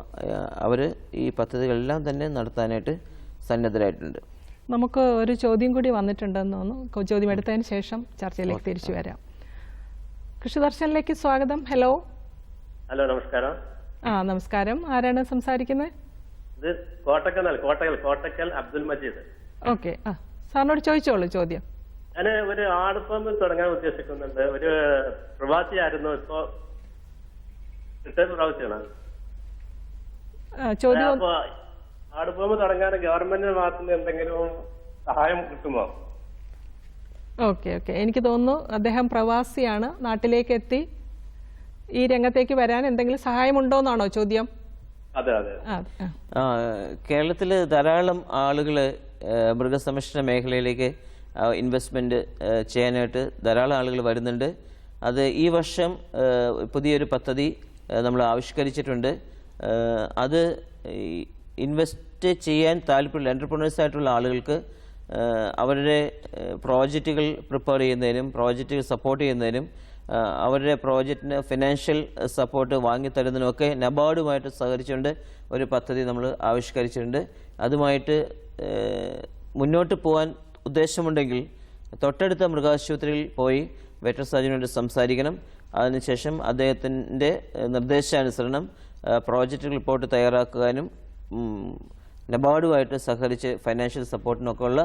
അവർ ഈ പദ്ധതികളെല്ലാം തന്നെ നടത്താനായിട്ട് സന്നദ്ധരായിട്ടുണ്ട്. നമുക്ക് ഒരു ചോദ്യം കൂടി വന്നിട്ടുണ്ടെന്ന് തോന്നുന്നു. ചോദ്യം എടുത്തതിന് ശേഷം ചർച്ചയിലേക്ക് തിരിച്ചു വരാം. കൃഷിദർശനിലേക്ക് സ്വാഗതം. ഹലോ. ഹലോ, നമസ്കാരം. നമസ്കാരം. ആരാണ് സംസാരിക്കുന്നത്? ഇത് കോട്ടക്കൽ അബ്ദുൽ മജീദ്. ഓക്കെ, സാറിനോട് ചോദിച്ചോളൂ ചോദ്യം. ഞാൻ ഒരു ആടുഫാം തുടങ്ങാൻ ഉദ്ദേശിക്കുന്നുണ്ട്. ഒരു പ്രവാസിയായിരുന്നു, ഇപ്പോ പ്രാവശ്യമാണ്. അപ്പൊ ആടുഫാം തുടങ്ങാൻ ഗവൺമെന്റിന്റെ ഭാഗത്തു നിന്ന് എന്തെങ്കിലും സഹായം കിട്ടുമോ? ഓക്കെ, എനിക്ക് തോന്നുന്നു അദ്ദേഹം പ്രവാസിയാണ്, നാട്ടിലേക്ക് എത്തി ഈ രംഗത്തേക്ക് വരാൻ എന്തെങ്കിലും സഹായമുണ്ടോന്നാണോ ചോദ്യം? അതെ അതെ. കേരളത്തിൽ ധാരാളം ആളുകൾ മൃഗസംരക്ഷണ മേഖലയിലേക്ക് ഇൻവെസ്റ്റ്മെൻറ്റ് ചെയ്യാനായിട്ട് ധാരാളം ആളുകൾ വരുന്നുണ്ട്. അത് ഈ വർഷം പുതിയൊരു പദ്ധതി നമ്മൾ ആവിഷ്കരിച്ചിട്ടുണ്ട്. അത് ഇൻവെസ്റ്റ് ചെയ്യാൻ താല്പര്യമുള്ള എൻ്റർപ്രനേഴ്സായിട്ടുള്ള ആളുകൾക്ക് അവരുടെ പ്രോജക്റ്റുകൾ പ്രിപ്പയർ ചെയ്യുന്നതിനും പ്രോജക്റ്റുകൾ സപ്പോർട്ട് ചെയ്യുന്നതിനും അവരുടെ പ്രോജക്റ്റിന് ഫിനാൻഷ്യൽ സപ്പോർട്ട് വാങ്ങിത്തരുന്നതിനുമൊക്കെ നബാർഡുമായിട്ട് സഹകരിച്ചുകൊണ്ട് ഒരു പദ്ധതി നമ്മൾ ആവിഷ്കരിച്ചിട്ടുണ്ട്. അതുമായിട്ട് മുന്നോട്ട് പോകാൻ ഉദ്ദേശമുണ്ടെങ്കിൽ തൊട്ടടുത്ത മൃഗാശുപത്രിയിൽ പോയി വെറ്ററിനറി സർജനോട് സംസാരിക്കണം. അതിനുശേഷം അദ്ദേഹത്തിൻ്റെ നിർദ്ദേശാനുസരണം പ്രോജക്റ്റ് റിപ്പോർട്ട് തയ്യാറാക്കാനും നബാർഡുമായിട്ട് സഹകരിച്ച് ഫൈനാൻഷ്യൽ സപ്പോർട്ടിനൊക്കെ ഉള്ള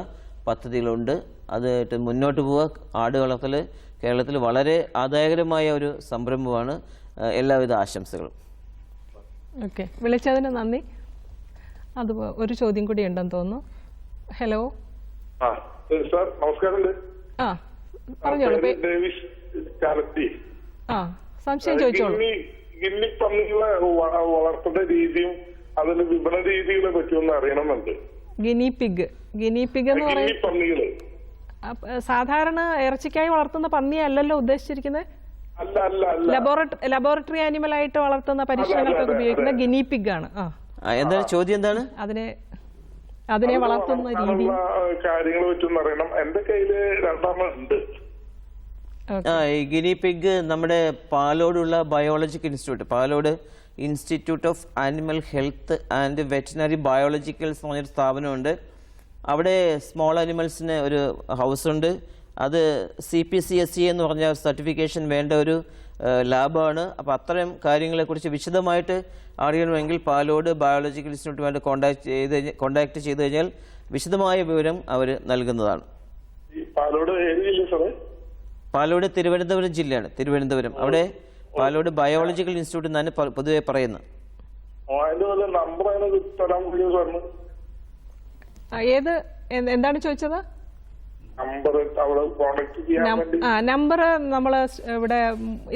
പദ്ധതികളുണ്ട്. അതായിട്ട് മുന്നോട്ട് പോവുക. ആട് വളർത്തൽ കേരളത്തിൽ വളരെ ആദായകരമായ ഒരു സംരംഭമാണ്. എല്ലാവിധ ആശംസകളും. ഓക്കെ, വിളിച്ചതിന് നന്ദി. അത് ഒരു ചോദ്യം കൂടി ഉണ്ടെന്ന് തോന്നുന്നു. ഹലോ. സാർ നമസ്കാരം. പറഞ്ഞോളൂ. സംശയം ചോദിച്ചോളൂ. ഗിന്നി പന്നികളെ വളർത്തുന്ന രീതിയും അതിന് വിപണന രീതികളെ പറ്റിയൊന്ന് അറിയണമെന്നുണ്ട്. ഗിനി പിഗ് എന്ന് പറയുന്നത് സാധാരണ ഇറച്ചിക്കായി വളർത്തുന്ന പന്നിയല്ലല്ലോ ഉദ്ദേശിച്ചിരിക്കുന്നത്. ലബോറട്ടറി ആനിമൽ ആയിട്ട് വളർത്തുന്ന പരീക്ഷണങ്ങൾക്കൊക്കെ ഉപയോഗിക്കുന്ന ഗിനി പിഗ് ആണ്. എന്താണ് ചോദ്യം? എന്താണ് അതിനെ വളർത്തുന്ന രീതി കാര്യങ്ങൾ പറ്റുമെന്ന് അറിയണം. എന്റെ കയ്യില് 2 ഈ ഗിനി പിഗ് നമ്മുടെ പാലോടുള്ള biological institute, Palode institute of animal health and veterinary biologicals എന്ന് പറഞ്ഞൊരു സ്ഥാപനമുണ്ട്. അവിടെ സ്മോൾ അനിമൽസിന് ഒരു ഹൗസുണ്ട്. അത് CPCSE എന്ന് പറഞ്ഞ സർട്ടിഫിക്കേഷൻ വേണ്ട ഒരു ലാബാണ്. അപ്പോൾ അത്തരം കാര്യങ്ങളെക്കുറിച്ച് വിശദമായിട്ട് അറിയണമെങ്കിൽ പാലോട് ബയോളജിക്കൽ ഇൻസ്റ്റിറ്റ്യൂട്ടുമായിട്ട് കോൺടാക്ട് ചെയ്ത് കഴിഞ്ഞാൽ വിശദമായ വിവരം അവർ നൽകുന്നതാണ്. പാലോട് തിരുവനന്തപുരം ജില്ലയാണ്. തിരുവനന്തപുരം. അവിടെ പാലോട് ബയോളജിക്കൽ ഇൻസ്റ്റിറ്റ്യൂട്ട് എന്നാണ് പൊതുവെ പറയുന്നത്. എന്താണ് ചോദിച്ചത്? നമ്പർ നമ്മൾ ഇവിടെ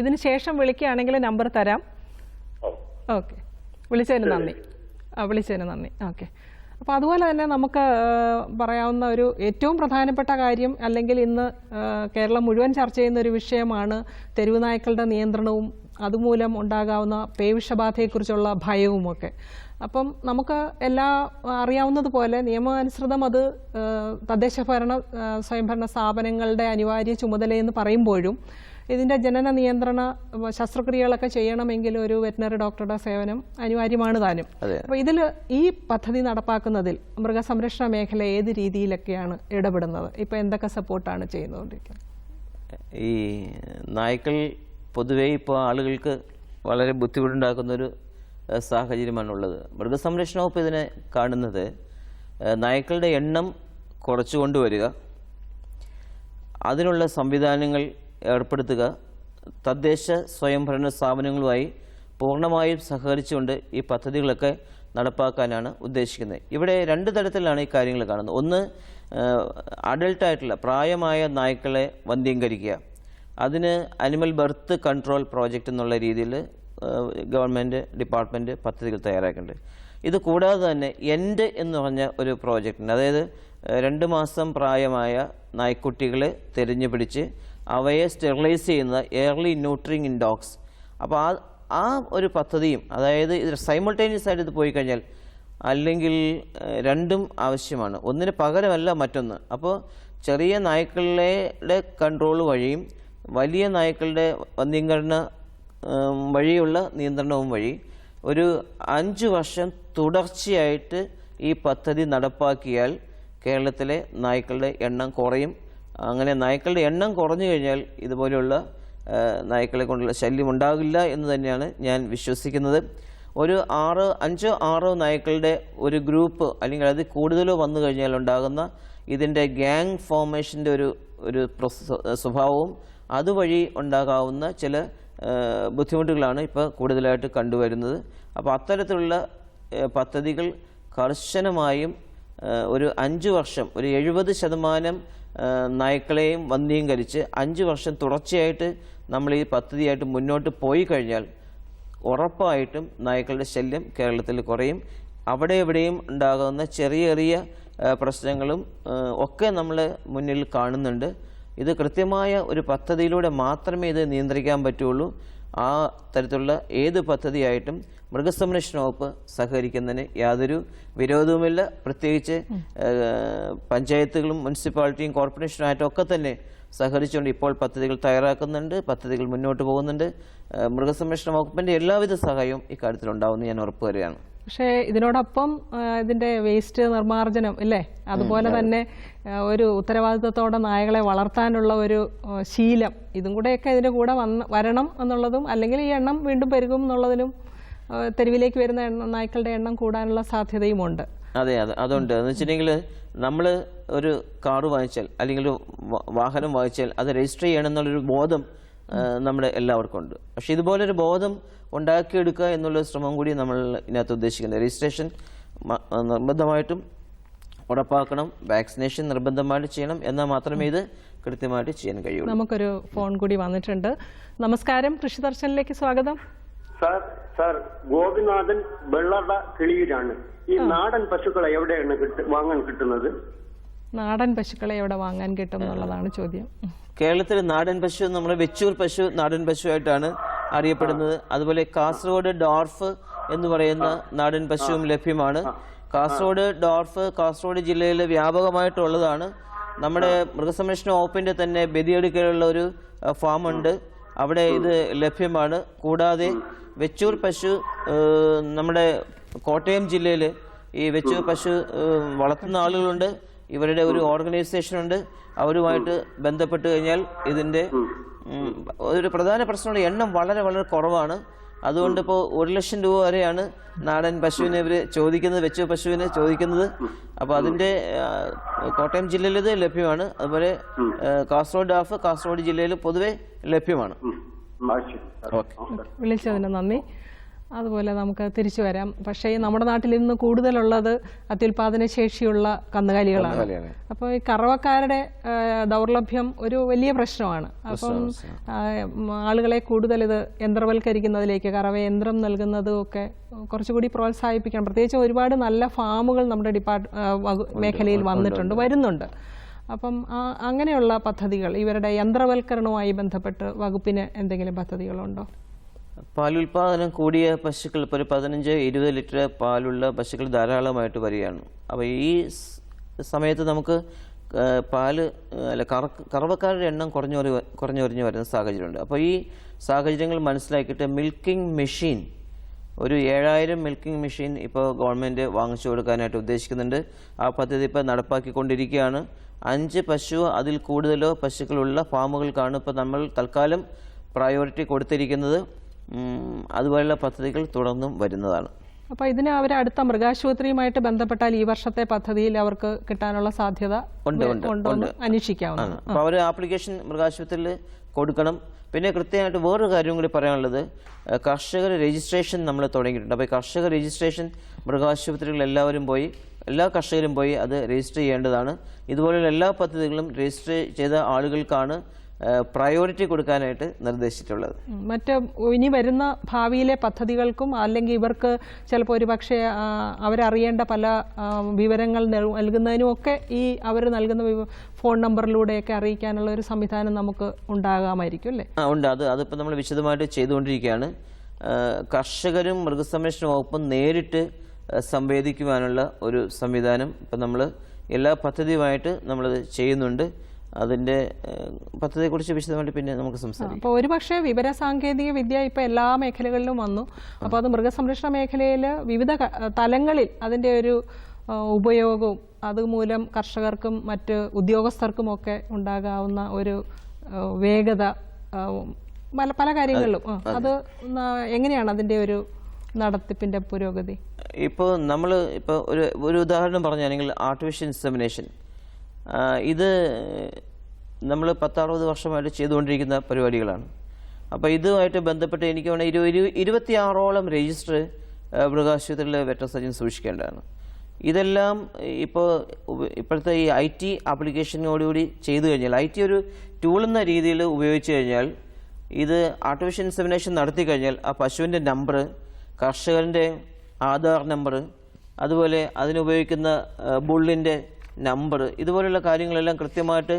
ഇതിന് ശേഷം വിളിക്കുകയാണെങ്കിൽ നമ്പർ തരാം. ഓക്കെ, വിളിച്ചതിന് നന്ദി. ഓക്കെ, അപ്പോൾ അതുപോലെ തന്നെ നമുക്ക് പറയാവുന്ന ഒരു ഏറ്റവും പ്രധാനപ്പെട്ട കാര്യം, അല്ലെങ്കിൽ ഇന്ന് കേരളം മുഴുവൻ ചർച്ച ചെയ്യുന്ന ഒരു വിഷയമാണ് തെരുവ് നായ്ക്കളുടെ നിയന്ത്രണവും അതുമൂലം ഉണ്ടാകാവുന്ന പേവിഷബാധയെക്കുറിച്ചുള്ള ഭയവുമൊക്കെ. അപ്പം നമുക്ക് അറിയാവുന്നതുപോലെ നിയമാനുസൃതം അത് സ്വയംഭരണ സ്ഥാപനങ്ങളുടെ അനിവാര്യ ചുമതലയെന്ന് പറയുമ്പോഴും ഇതിൻ്റെ ജനന നിയന്ത്രണ ശസ്ത്രക്രിയകളൊക്കെ ചെയ്യണമെങ്കിൽ ഒരു വെറ്റിനറി ഡോക്ടറുടെ സേവനം അനിവാര്യമാണ് താനും. അപ്പോൾ ഈ പദ്ധതി നടപ്പാക്കുന്നതിൽ മൃഗസംരക്ഷണ മേഖല ഏത് രീതിയിലൊക്കെയാണ് ഇടപെടുന്നത്? ഇപ്പോൾ എന്തൊക്കെ സപ്പോർട്ടാണ് ചെയ്യുന്നതുകൊണ്ടിരിക്കുന്നത്? ഈ നായ്ക്കൾ പൊതുവേ ഇപ്പോൾ ആളുകൾക്ക് വളരെ ബുദ്ധിമുട്ടുണ്ടാക്കുന്നൊരു സാഹചര്യമാണുള്ളത്. മൃഗസംരക്ഷണ വകുപ്പ് ഇതിനെ കാണുന്നത് നായ്ക്കളുടെ എണ്ണം കുറച്ചു കൊണ്ടുവരിക, അതിനുള്ള സംവിധാനങ്ങൾ ഏർപ്പെടുത്തുക, തദ്ദേശ സ്വയംഭരണ സ്ഥാപനങ്ങളുമായി പൂർണ്ണമായും സഹകരിച്ചുകൊണ്ട് ഈ പദ്ധതികളൊക്കെ നടപ്പാക്കാനാണ് ഉദ്ദേശിക്കുന്നത്. ഇവിടെ 2 തരത്തിലാണ് ഈ കാര്യങ്ങൾ കാണുന്നത്. ഒന്ന്, അഡൾട്ടായിട്ടുള്ള പ്രായമായ നായ്ക്കളെ വന്ധ്യംകരിക്കുക. അതിന് അനിമൽ ബർത്ത് കൺട്രോൾ പ്രോജക്റ്റ് എന്നുള്ള രീതിയിൽ ഗവൺമെൻറ് ഡിപ്പാർട്ട്മെൻറ്റ് പദ്ധതികൾ തയ്യാറാക്കുന്നുണ്ട്. ഇത് കൂടാതെ തന്നെ എൻഡ് എന്ന് പറഞ്ഞ ഒരു പ്രോജക്റ്റുണ്ട്. അതായത് 2 മാസം പ്രായമായ നായ്ക്കുട്ടികളെ തിരഞ്ഞു പിടിച്ച് അവയെ സ്റ്റെറിലൈസ് ചെയ്യുന്ന ഏർലി ന്യൂട്രിങ് ഇൻ ഡോഗ്സ്. അപ്പോൾ ആ ഒരു പദ്ധതിയും, അതായത് ഇത് സൈമൾട്ടേനിയസ് ആയിട്ട് ഇത് പോയി കഴിഞ്ഞാൽ, അല്ലെങ്കിൽ രണ്ടും ആവശ്യമാണ്, ഒന്നിന് പകരമല്ല മറ്റൊന്ന്. അപ്പോൾ ചെറിയ നായ്ക്കളുടെ കൺട്രോൾ വഴിയും വലിയ നായ്ക്കളുടെ വന്ധ്യംകരണ വഴിയുള്ള നിയന്ത്രണവും വഴി ഒരു 5 വർഷം തുടർച്ചയായിട്ട് ഈ പദ്ധതി നടപ്പാക്കിയാൽ കേരളത്തിലെ നായ്ക്കളുടെ എണ്ണം കുറയും. അങ്ങനെ നായ്ക്കളുടെ എണ്ണം കുറഞ്ഞു കഴിഞ്ഞാൽ ഇതുപോലെയുള്ള നായ്ക്കളെ കൊണ്ടുള്ള ശല്യം ഉണ്ടാകില്ല എന്ന് തന്നെയാണ് ഞാൻ വിശ്വസിക്കുന്നത്. ഒരു 5-6 നായ്ക്കളുടെ ഒരു ഗ്രൂപ്പ് അല്ലെങ്കിൽ അതിൽ കൂടുതലോ വന്നു കഴിഞ്ഞാൽ ഉണ്ടാകുന്ന ഇതിൻ്റെ ഗ്യാങ് ഫോർമേഷൻ്റെ ഒരു സ്വഭാവവും അതുവഴി ഉണ്ടാകാവുന്ന ചില ബുദ്ധിമുട്ടുകളാണ് ഇപ്പോൾ കൂടുതലായിട്ട് കണ്ടുവരുന്നത്. അപ്പോൾ അത്തരത്തിലുള്ള പദ്ധതികൾ കർശനമായും ഒരു 5 വർഷം, ഒരു 70% നായ്ക്കളെയും വന്ധ്യീകരിച്ച് 5 വർഷം തുടർച്ചയായിട്ട് നമ്മൾ ഈ പദ്ധതിയായിട്ട് മുന്നോട്ട് പോയി കഴിഞ്ഞാൽ ഉറപ്പായിട്ടും നായ്ക്കളുടെ ശല്യം കേരളത്തിൽ കുറയും. അവിടെ എവിടെയും ഉണ്ടാകുന്ന ചെറിയ പ്രശ്നങ്ങളും ഒക്കെ നമ്മൾ മുന്നിൽ കാണുന്നുണ്ട്. ഇത് കൃത്യമായ ഒരു പദ്ധതിയിലൂടെ മാത്രമേ ഇത് നിയന്ത്രിക്കാൻ പറ്റുള്ളൂ. ആ തരത്തിലുള്ള ഏത് പദ്ധതിയായിട്ടും മൃഗസംരക്ഷണ വകുപ്പ് സഹകരിക്കുന്നതിന് യാതൊരു വിരോധവുമില്ല. പ്രത്യേകിച്ച് പഞ്ചായത്തുകളും മുനിസിപ്പാലിറ്റിയും കോർപ്പറേഷനുമായിട്ടും ഒക്കെ തന്നെ സഹകരിച്ചുകൊണ്ട് ഇപ്പോൾ പദ്ധതികൾ തയ്യാറാക്കുന്നുണ്ട്, പദ്ധതികൾ മുന്നോട്ട് പോകുന്നുണ്ട്. മൃഗസംരക്ഷണ വകുപ്പിൻ്റെ എല്ലാവിധ സഹായവും ഇക്കാര്യത്തിൽ ഉണ്ടാവുമെന്ന് ഞാൻ ഉറപ്പുവരികയാണ്. പക്ഷേ ഇതിനോടൊപ്പം ഇതിൻ്റെ വേസ്റ്റ് നിർമ്മാർജ്ജനം ഇല്ലേ, അതുപോലെ തന്നെ ഒരു ഉത്തരവാദിത്വത്തോടെ നായകളെ വളർത്താനുള്ള ഒരു ശീലം, ഇതും കൂടെയൊക്കെ ഇതിൻ്റെ കൂടെ വരണം എന്നുള്ളതും, അല്ലെങ്കിൽ ഈ എണ്ണം വീണ്ടും പെരുകും എന്നുള്ളതിനും തെരുവിലേക്ക് വരുന്ന നായ്ക്കളുടെ എണ്ണം കൂടാനുള്ള സാധ്യതയുമുണ്ട്. അതെ, അതുണ്ട്. എന്ന് വെച്ചിട്ടുണ്ടെങ്കിൽ നമ്മൾ ഒരു കാറ് വാങ്ങിച്ചാൽ അല്ലെങ്കിൽ ഒരു വാഹനം വാങ്ങിച്ചാൽ അത് രജിസ്റ്റർ ചെയ്യണമെന്നുള്ളൊരു ബോധം നമ്മുടെ എല്ലാവർക്കും ഉണ്ട്. പക്ഷെ ഇതുപോലൊരു ബോധം ഉണ്ടാക്കിയെടുക്കുക എന്നുള്ള ശ്രമം കൂടി നമ്മൾ ഇതിനകത്ത് ഉദ്ദേശിക്കുന്നത്. രജിസ്ട്രേഷൻ നിർബന്ധമായിട്ടും ഉറപ്പാക്കണം, വാക്സിനേഷൻ നിർബന്ധമായിട്ട് ചെയ്യണം, എന്നാൽ മാത്രമേ ഇത് കൃത്യമായിട്ട് ചെയ്യാൻ കഴിയുള്ളൂ. നമുക്കൊരു ഫോൺ കൂടി വന്നിട്ടുണ്ട്. നമസ്കാരം, കൃഷി ദർശനിലേക്ക് സ്വാഗതം. സാർ ഗോപിനാഥൻ വെള്ളറ കിളിയിലാണ്. ഈ നാടൻ പശുക്കളെ എവിടെയാണ് വാങ്ങാൻ കിട്ടുന്നത്? നാടൻ പശുക്കളെ എവിടെ വാങ്ങാൻ കിട്ടും എന്നുള്ളതാണ് ചോദ്യം. കേരളത്തിൽ നാടൻ പശു, നമ്മുടെ വെച്ചൂർ പശു നാടൻ പശുവായിട്ടാണ് അറിയപ്പെടുന്നത്. അതുപോലെ കാസർഗോഡ് ഡോർഫ് എന്ന് പറയുന്ന നാടൻ പശുവും ലഭ്യമാണ്. കാസർഗോഡ് ജില്ലയിൽ വ്യാപകമായിട്ടുള്ളതാണ്. നമ്മുടെ മൃഗസംരക്ഷണ വകുപ്പിന്റെ തന്നെ ബദിയടുക്കലുള്ള ഒരു ഫാം ഉണ്ട്, അവിടെ ഇത് ലഭ്യമാണ്. കൂടാതെ വെച്ചൂർ പശു, നമ്മുടെ കോട്ടയം ജില്ലയിൽ ഈ വെച്ചൂർ പശു വളർത്തുന്ന ആളുകളുണ്ട്. ഇവരുടെ ഒരു ഓർഗനൈസേഷൻ ഉണ്ട്. അവരുമായിട്ട് ബന്ധപ്പെട്ട് കഴിഞ്ഞാൽ ഇതിൻ്റെ ഒരു പ്രധാന പ്രശ്നമുള്ള എണ്ണം വളരെ കുറവാണ്. അതുകൊണ്ട് ഇപ്പോൾ 1 ലക്ഷം രൂപ വരെയാണ് നാടൻ പശുവിനെ ഇവർ ചോദിക്കുന്നത്, വെച്ചൂർ പശുവിന് ചോദിക്കുന്നത്. അപ്പോൾ അതിൻ്റെ കോട്ടയം ജില്ലയിൽ ഇത് ലഭ്യമാണ്. അതുപോലെ കാസർഗോഡ് ജില്ലയിൽ പൊതുവെ ലഭ്യമാണ്. വിളിച്ചതിന് നന്ദി. അതുപോലെ നമുക്ക് തിരിച്ചു വരാം. പക്ഷേ നമ്മുടെ നാട്ടിൽ ഇന്ന് കൂടുതലുള്ളത് അത്യുൽപാദന ശേഷിയുള്ള കന്നുകാലികളാണ്. അപ്പോൾ ഈ കറവക്കാരുടെ ദൗർലഭ്യം ഒരു വലിയ പ്രശ്നമാണ്. അപ്പം ആളുകളെ കൂടുതൽ ഇത് യന്ത്രവൽക്കരിക്കുന്നതിലേക്ക്, കറവ യന്ത്രം നൽകുന്നതും ഒക്കെ കുറച്ചുകൂടി പ്രോത്സാഹിപ്പിക്കണം. പ്രത്യേകിച്ച് ഒരുപാട് നല്ല ഫാമുകൾ നമ്മുടെ മേഖലയിൽ വരുന്നുണ്ട്. അപ്പം അങ്ങനെയുള്ള പദ്ധതികൾ, ഇവരുടെ യന്ത്രവൽക്കരണവുമായി ബന്ധപ്പെട്ട് വകുപ്പിന് എന്തെങ്കിലും പദ്ധതികളുണ്ടോ? പാലുൽപാദനം കൂടിയ പശുക്കൾ, ഇപ്പോൾ ഒരു 15-20 ലിറ്റർ പാലുള്ള പശുക്കൾ ധാരാളമായിട്ട് വരികയാണ്. അപ്പോൾ ഈ സമയത്ത് നമുക്ക് കറവക്കാരുടെ എണ്ണം കുറഞ്ഞു വരുന്ന സാഹചര്യമുണ്ട്. അപ്പോൾ ഈ സാഹചര്യങ്ങൾ മനസ്സിലാക്കിയിട്ട് മിൽക്കിംഗ് മെഷീൻ, ഒരു 7000 മിൽക്കിംഗ് മെഷീൻ ഇപ്പോൾ ഗവൺമെൻറ് വാങ്ങിച്ചു കൊടുക്കാനായിട്ട് ഉദ്ദേശിക്കുന്നുണ്ട്. ആ പദ്ധതി ഇപ്പോൾ നടപ്പാക്കിക്കൊണ്ടിരിക്കുകയാണ്. 5 പശു അതിൽ കൂടുതലോ പശുക്കളുള്ള ഫാമുകൾക്കാണ് ഇപ്പോൾ നമ്മൾ തൽക്കാലം പ്രയോറിറ്റി കൊടുത്തിരിക്കുന്നത്. അതുപോലുള്ള പദ്ധതികൾ തുടർന്നും വരുന്നതാണ്. അപ്പോൾ ഇതിന് അവർ അടുത്ത മൃഗാശുപത്രിയുമായിട്ട് ബന്ധപ്പെട്ടാൽ ഈ വർഷത്തെ പദ്ധതിയിൽ അവർക്ക് കിട്ടാനുള്ള സാധ്യത ഉണ്ടോ എന്ന് അന്വേഷിക്കാവുന്നതാണ്. അപ്പോൾ അവർ ആപ്ലിക്കേഷൻ മൃഗാശുപത്രിയിൽ കൊടുക്കണം. പിന്നെ കൃത്യമായിട്ട് വേറൊരു കാര്യം കൂടി പറയാനുള്ളത്, കർഷകർ രജിസ്ട്രേഷൻ നമ്മൾ തുടങ്ങിയിട്ടുണ്ട്. അപ്പോൾ കർഷക രജിസ്ട്രേഷൻ മൃഗാശുപത്രികളിൽ എല്ലാ കർഷകരും പോയി അത് രജിസ്റ്റർ ചെയ്യേണ്ടതാണ്. ഇതുപോലെയുള്ള എല്ലാ പദ്ധതികളും രജിസ്റ്റർ ചെയ്ത ആളുകൾക്കാണ് പ്രയോറിറ്റി കൊടുക്കാനായിട്ട് നിർദ്ദേശിച്ചിട്ടുള്ളത്. മറ്റ് ഇനി വരുന്ന ഭാവിയിലെ പദ്ധതികൾക്കും അല്ലെങ്കിൽ ഇവർക്ക് ചിലപ്പോൾ ഒരു പക്ഷേ അവരറിയേണ്ട പല വിവരങ്ങൾ നൽകുന്നതിനും ഒക്കെ ഈ അവർ നൽകുന്ന ഫോൺ നമ്പറിലൂടെയൊക്കെ അറിയിക്കാനുള്ള ഒരു സംവിധാനം നമുക്ക് ഉണ്ടാകാമായിരിക്കും അല്ലേ? ഉണ്ട്. അതിപ്പോൾ നമ്മൾ വിശദമായിട്ട് ചെയ്തുകൊണ്ടിരിക്കുകയാണ്. കർഷകരും മൃഗസംരക്ഷണ വകുപ്പും നേരിട്ട് സംവേദിക്കുവാനുള്ള ഒരു സംവിധാനം ഇപ്പം നമ്മൾ എല്ലാ പദ്ധതിയുമായിട്ട് നമ്മളത് ചെയ്യുന്നുണ്ട്. അതിൻ്റെ പദ്ധതിയെക്കുറിച്ച് വിശദമായിട്ട് പിന്നെ നമുക്ക് സംസാരിക്കാം. അപ്പോൾ ഒരുപക്ഷെ വിവരസാങ്കേതിക വിദ്യ ഇപ്പോൾ എല്ലാ മേഖലകളിലും വന്നു. അപ്പോൾ അത് മൃഗസംരക്ഷണ മേഖലയിൽ വിവിധ തലങ്ങളിൽ അതിൻ്റെ ഒരു ഉപയോഗവും അതുമൂലം കർഷകർക്കും മറ്റ് ഉദ്യോഗസ്ഥർക്കുമൊക്കെ ഉണ്ടാകാവുന്ന ഒരു വേഗത പല കാര്യങ്ങളിലും അത് എങ്ങനെയാണ് അതിൻ്റെ ഒരു നടത്തിപ്പിൻ്റെ പുരോഗതി? ഇപ്പോൾ നമ്മൾ ഒരു ഉദാഹരണം പറഞ്ഞാണെങ്കിൽ ആർട്ടിഫിഷ്യൽ ഇൻസെമിനേഷൻ, ഇത് നമ്മൾ 10-60 വർഷമായിട്ട് ചെയ്തുകൊണ്ടിരിക്കുന്ന പരിപാടികളാണ്. അപ്പോൾ ഇതുമായിട്ട് ബന്ധപ്പെട്ട് എനിക്ക് വേണമെങ്കിൽ 26ഓളം രജിസ്റ്റർ മൃഗാശുപത്രിയിലെ വെറ്ററിനറി സർജൻ സൂക്ഷിക്കേണ്ടതാണ്. ഇതെല്ലാം ഇപ്പോഴത്തെ ഈ IT ആപ്ലിക്കേഷനോടുകൂടി ചെയ്തു കഴിഞ്ഞാൽ, IT ഒരു ടൂൾ എന്ന രീതിയിൽ ഉപയോഗിച്ച് കഴിഞ്ഞാൽ, ഇത് ആർട്ടിഫിഷ്യൽ ഇൻസെമിനേഷൻ നടത്തി കഴിഞ്ഞാൽ ആ പശുവിൻ്റെ നമ്പർ, കർഷകൻ്റെ ആധാർ നമ്പർ, അതുപോലെ അതിനുപയോഗിക്കുന്ന ബുള്ളിൻ്റെ നമ്പർ, ഇതുപോലുള്ള കാര്യങ്ങളെല്ലാം കൃത്യമായിട്ട്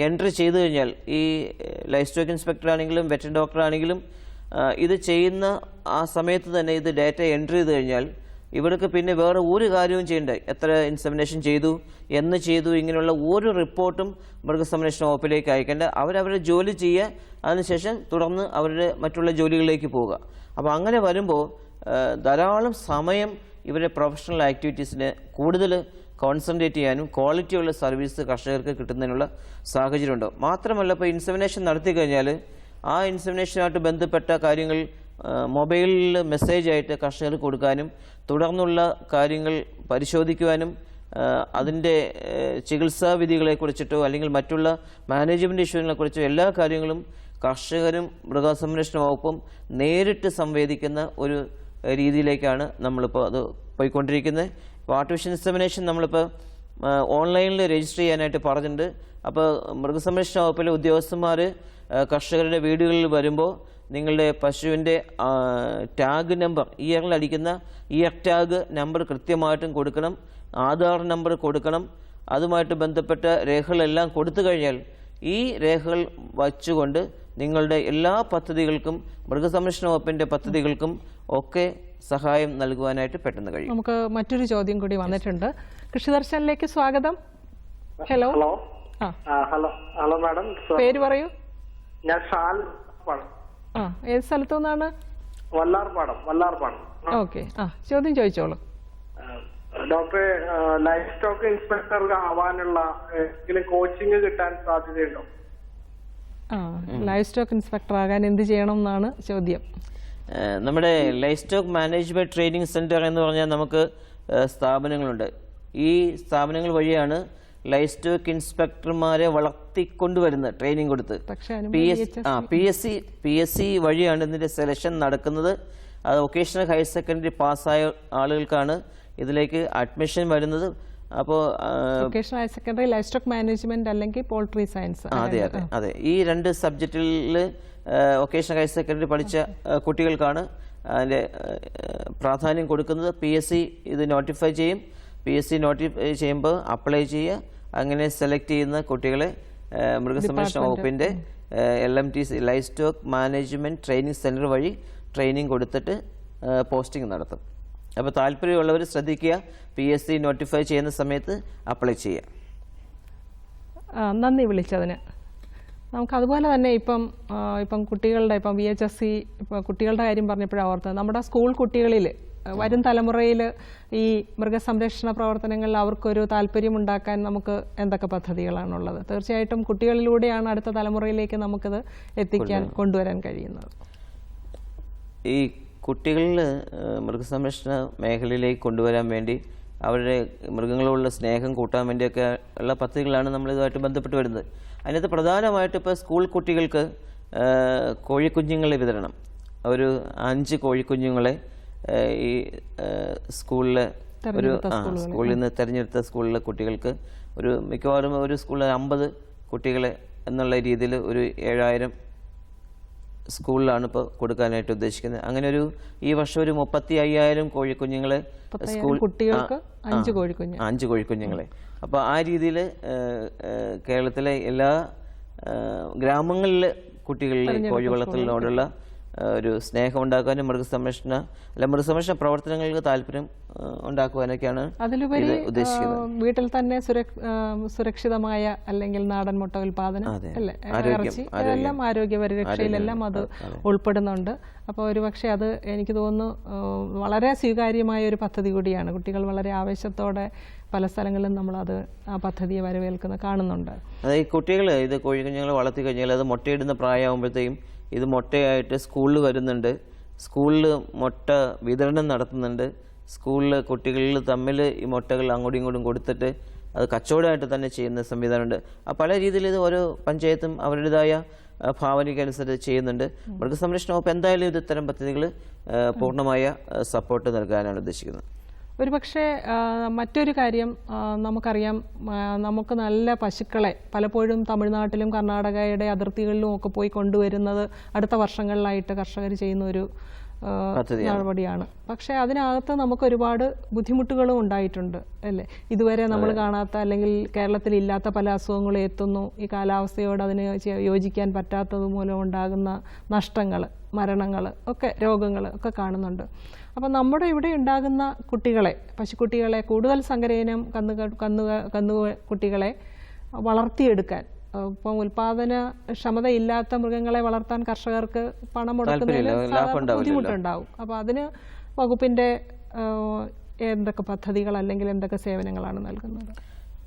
എൻട്രി ചെയ്തു കഴിഞ്ഞാൽ ഈ ലൈഫ് സ്റ്റോക്ക് ഇൻസ്പെക്ടർ ആണെങ്കിലും വെറ്ററിനറി ഡോക്ടർ ആണെങ്കിലും ഇത് ചെയ്യുന്ന ആ സമയത്ത് തന്നെ ഇത് ഡാറ്റ എൻട്രി ചെയ്ത് കഴിഞ്ഞാൽ ഇവർക്ക് പിന്നെ വേറെ ഒരു കാര്യവും ചെയ്യണ്ടേ. എത്ര ഇൻസെമിനേഷൻ ചെയ്തു, എന്ന് ചെയ്തു, ഇങ്ങനെയുള്ള ഒരു റിപ്പോർട്ടും മൃഗസംരക്ഷണ വകുപ്പിലേക്ക് അയക്കേണ്ട. അവരവരുടെ ജോലി ചെയ്യുക, അതിനുശേഷം തുടർന്ന് അവരുടെ മറ്റുള്ള ജോലികളിലേക്ക് പോവുക. അപ്പോൾ അങ്ങനെ വരുമ്പോൾ ധാരാളം സമയം ഇവരുടെ പ്രൊഫഷണൽ ആക്ടിവിറ്റീസിന് കൂടുതൽ കോൺസെൻട്രേറ്റ് ചെയ്യാനും ക്വാളിറ്റിയുള്ള സർവീസ് കർഷകർക്ക് കിട്ടുന്നതിനുള്ള സാഹചര്യമുണ്ട്. മാത്രമല്ല, ഇപ്പോൾ ഇൻസെമിനേഷൻ നടത്തി കഴിഞ്ഞാൽ ആ ഇൻസെമിനേഷനുമായിട്ട് ബന്ധപ്പെട്ട കാര്യങ്ങൾ മൊബൈലിൽ മെസ്സേജായിട്ട് കർഷകർക്ക് കൊടുക്കാനും തുടർന്നുള്ള കാര്യങ്ങൾ പരിശോധിക്കുവാനും അതിൻ്റെ ചികിത്സാ വിധികളെക്കുറിച്ചിട്ടോ അല്ലെങ്കിൽ മറ്റുള്ള മാനേജ്മെൻറ്റ് ഇഷ്യൂകളെക്കുറിച്ചോ എല്ലാ കാര്യങ്ങളും കർഷകരും മൃഗസംരക്ഷണ വകുപ്പും നേരിട്ട് സംവേദിക്കുന്ന ഒരു രീതിയിലേക്കാണ് നമ്മളിപ്പോൾ അത് പോയിക്കൊണ്ടിരിക്കുന്നത്. ഇപ്പോൾ ആർട്ടിഫിഷ്യൽ ഇൻസെമിനേഷൻ നമ്മളിപ്പോൾ ഓൺലൈനിൽ രജിസ്റ്റർ ചെയ്യാനായിട്ട് പറഞ്ഞിട്ടുണ്ട്. അപ്പോൾ മൃഗസംരക്ഷണ വകുപ്പിലെ ഉദ്യോഗസ്ഥന്മാർ കർഷകരുടെ വീടുകളിൽ വരുമ്പോൾ നിങ്ങളുടെ പശുവിൻ്റെ ടാഗ് നമ്പർ, ഇയറിൽ അടിക്കുന്ന ഇയർ ടാഗ് നമ്പർ കൃത്യമായിട്ടും കൊടുക്കണം, ആധാർ നമ്പർ കൊടുക്കണം. അതുമായിട്ട് ബന്ധപ്പെട്ട രേഖകളെല്ലാം കൊടുത്തു കഴിഞ്ഞാൽ ഈ രേഖകൾ വച്ചുകൊണ്ട് നിങ്ങളുടെ എല്ലാ പദ്ധതികൾക്കും മൃഗസംരക്ഷണ വകുപ്പിൻ്റെ പദ്ധതികൾക്കും ഒക്കെ സഹായം നൽകുവാനായിട്ട് പെട്ടെന്ന് കഴിയും. നമുക്ക് മറ്റൊരു ചോദ്യം കൂടി വന്നിട്ടുണ്ട്. കൃഷിദർശനിലേക്ക് സ്വാഗതം. ഹലോ ഹലോ മാഡം, പേര് പറയൂ. ഞാൻ ഏത് സ്ഥലത്തു നിന്നാണ്? വല്ലാർപാടം. ഓക്കെ, ചോദ്യം ചോദിച്ചോളൂ. ഡോക്ടറെ, ലൈഫ് സ്റ്റോക്ക് ഇൻസ്പെക്ടർ ആവാനുള്ള കോച്ചിങ് കിട്ടാൻ സാധ്യതയുണ്ടോ? ലൈഫ് സ്റ്റോക്ക് ഇൻസ്പെക്ടർ ആകാൻ എന്ത് ചെയ്യണം എന്നാണ് ചോദ്യം. നമ്മുടെ life stock management training centre എന്ന് പറഞ്ഞാൽ നമുക്ക് സ്ഥാപനങ്ങളുണ്ട്. ഈ സ്ഥാപനങ്ങൾ വഴിയാണ് ലൈഫ് സ്റ്റോക്ക് ഇൻസ്പെക്ടർമാരെ വളർത്തിക്കൊണ്ടുവരുന്നത്, ട്രെയിനിങ് കൊടുത്ത്. PSC വഴിയാണ് ഇതിന്റെ സെലക്ഷൻ നടക്കുന്നത്. അത് വൊക്കേഷണൽ ഹയർ സെക്കൻഡറി പാസ്സായ ആളുകൾക്കാണ് ഇതിലേക്ക് അഡ്മിഷൻ വരുന്നത്. അപ്പോൾ vocational higher secondary life stock management അല്ലെങ്കിൽ പോൾട്രി സയൻസ്, അതെ ഈ രണ്ട് സബ്ജക്റ്റിൽ വൊക്കേഷണൽ ഹയർ സെക്കൻഡറി പഠിച്ച കുട്ടികൾക്കാണ് അതിൻ്റെ പ്രാധാന്യം കൊടുക്കുന്നത്. PSC ഇത് നോട്ടിഫൈ ചെയ്യും. PSC നോട്ടിഫൈ ചെയ്യുമ്പോൾ അപ്ലൈ ചെയ്യുക. അങ്ങനെ സെലക്ട് ചെയ്യുന്ന കുട്ടികളെ മൃഗസംരക്ഷണ വകുപ്പിൻ്റെ LMTC life stock management training centre വഴി ട്രെയിനിങ് കൊടുത്തിട്ട് പോസ്റ്റിംഗ് നടത്തും. അപ്പോൾ താല്പര്യമുള്ളവർ ശ്രദ്ധിക്കുക, PSC നോട്ടിഫൈ ചെയ്യുന്ന സമയത്ത് അപ്ലൈ ചെയ്യുക. നന്ദി വിളിച്ചതിന്. നമുക്ക് അതുപോലെ തന്നെ ഇപ്പം കുട്ടികളുടെ VHSC കുട്ടികളുടെ കാര്യം പറഞ്ഞപ്പോഴാണ് ഓർത്തത്. നമ്മുടെ സ്കൂൾ കുട്ടികളിൽ വരും തലമുറയിൽ ഈ മൃഗസംരക്ഷണ പ്രവർത്തനങ്ങളിൽ അവർക്കൊരു താല്പര്യമുണ്ടാക്കാൻ നമുക്ക് എന്തൊക്കെ പദ്ധതികളാണുള്ളത്? തീർച്ചയായിട്ടും കുട്ടികളിലൂടെയാണ് അടുത്ത തലമുറയിലേക്ക് നമുക്കത് കൊണ്ടുവരാൻ കഴിയുന്നത്. ഈ കുട്ടികളിൽ മൃഗസംരക്ഷണ മേഖലയിലേക്ക് കൊണ്ടുവരാൻ വേണ്ടി അവരുടെ മൃഗങ്ങളോടുള്ള സ്നേഹം കൂട്ടാൻ വേണ്ടിയൊക്കെ ഉള്ള പദ്ധതികളാണ് നമ്മളിതുമായിട്ട് ബന്ധപ്പെട്ട് വരുന്നത്. അതിനകത്ത് പ്രധാനമായിട്ട് ഇപ്പോൾ സ്കൂൾ കുട്ടികൾക്ക് കോഴിക്കുഞ്ഞുങ്ങളെ വിതരണം, ഒരു 5 കോഴിക്കുഞ്ഞുങ്ങളെ ഈ സ്കൂളിലെ സ്കൂളിൽ നിന്ന് തിരഞ്ഞെടുത്ത സ്കൂളിലെ കുട്ടികൾക്ക് മിക്കവാറും ഒരു സ്കൂളിൽ 50 കുട്ടികളെ എന്നുള്ള രീതിയിൽ ഒരു 7000 സ്കൂളിലാണ് ഇപ്പോൾ കൊടുക്കാനായിട്ട് ഉദ്ദേശിക്കുന്നത്. അങ്ങനെ ഈ വർഷം ഒരു 35,000 കോഴിക്കുഞ്ഞുങ്ങളെ സ്കൂൾ കുട്ടികൾക്ക് 5 കോഴിക്കുഞ്ഞുങ്ങളെ. അപ്പോൾ ആ രീതിയിൽ കേരളത്തിലെ എല്ലാ ഗ്രാമങ്ങളിലെ കുട്ടികളിൽ കോഴി വളർത്തലിനോടുള്ള ഒരു സ്നേഹം ഉണ്ടാക്കാനും മൃഗസംരക്ഷണ പ്രവർത്തനങ്ങൾക്ക് താല്പര്യം ഉണ്ടാക്കുവാനൊക്കെയാണ് ഉദ്ദേശിക്കുന്നത്. വീട്ടിൽ തന്നെ സുരക്ഷിതമായ അല്ലെങ്കിൽ നാടൻ മുട്ട ഉൽപാദനം അല്ലേ, ഇറച്ചി, എല്ലാം ആരോഗ്യ പരിരക്ഷയിലെല്ലാം അത് ഉൾപ്പെടുന്നുണ്ട്. അപ്പോൾ ഒരുപക്ഷെ അത് എനിക്ക് തോന്നുന്നു വളരെ സ്വീകാര്യമായ ഒരു പദ്ധതി കൂടിയാണ്. കുട്ടികൾ വളരെ ആവേശത്തോടെ പല സ്ഥലങ്ങളിലും നമ്മളത് ആ പദ്ധതിയെ കാണുന്നുണ്ട്. അതായത് ഈ കുട്ടികൾ ഇത് കോഴിക്കുഞ്ഞുങ്ങളെ വളർത്തി കഴിഞ്ഞാൽ അത് മുട്ടയിടുന്ന പ്രായമാകുമ്പോഴത്തേക്കും ഇത് മുട്ടയായിട്ട് സ്കൂളിൽ വരുന്നുണ്ട്, സ്കൂളിൽ മുട്ട വിതരണം നടത്തുന്നുണ്ട്, സ്കൂളിൽ കുട്ടികളിൽ തമ്മിൽ ഈ മുട്ടകൾ അങ്ങോട്ടും ഇങ്ങോട്ടും കൊടുത്തിട്ട് അത് കച്ചവടമായിട്ട് തന്നെ ചെയ്യുന്ന സംവിധാനമുണ്ട്. പല രീതിയിൽ ഇത് ഓരോ പഞ്ചായത്തും അവരുടേതായ ഭാവനയ്ക്കനുസരിച്ച് ചെയ്യുന്നുണ്ട്. മൃഗസംരക്ഷണ വകുപ്പ് എന്തായാലും ഇത്തരം പദ്ധതികൾ പൂർണ്ണമായ സപ്പോർട്ട് നൽകാനാണ് ഉദ്ദേശിക്കുന്നത്. ഒരുപക്ഷെ മറ്റൊരു കാര്യം നമുക്കറിയാം, നമുക്ക് നല്ല പശുക്കളെ പലപ്പോഴും തമിഴ്നാട്ടിലും കർണാടകയുടെ അതിർത്തികളിലും ഒക്കെ പോയി കൊണ്ടുവരുന്നത് അടുത്ത വർഷങ്ങളിലായിട്ട് കർഷകർ ചെയ്യുന്ന ഒരു നടപടിയാണ്. പക്ഷേ അതിനകത്ത് നമുക്ക് ഒരുപാട് ബുദ്ധിമുട്ടുകളും ഉണ്ടായിട്ടുണ്ട് അല്ലേ. ഇതുവരെ നമ്മൾ കാണാത്ത അല്ലെങ്കിൽ കേരളത്തിൽ ഇല്ലാത്ത പല അസുഖങ്ങളും എത്തുന്നു. ഈ കാലാവസ്ഥയോട് അതിന് യോജിക്കാൻ പറ്റാത്തത് മൂലം ഉണ്ടാകുന്ന നഷ്ടങ്ങൾ, മരണങ്ങൾ ഒക്കെ, രോഗങ്ങൾ ഒക്കെ കാണുന്നുണ്ട്. അപ്പം നമ്മുടെ ഇവിടെ ഉണ്ടാകുന്ന പശുക്കുട്ടികളെ കൂടുതൽ സങ്കരയിനം കന്നു കുട്ടികളെ വളർത്തിയെടുക്കാൻ, ഇപ്പം ഉൽപാദനക്ഷമതയില്ലാത്ത മൃഗങ്ങളെ വളർത്താൻ കർഷകർക്ക് പണം മുടക്കുന്നതിൽ ബുദ്ധിമുട്ടുണ്ടാവും. അപ്പോൾ അതിന് വകുപ്പിൻ്റെ എന്തൊക്കെ പദ്ധതികൾ അല്ലെങ്കിൽ എന്തൊക്കെ സേവനങ്ങളാണ് നൽകുന്നത്?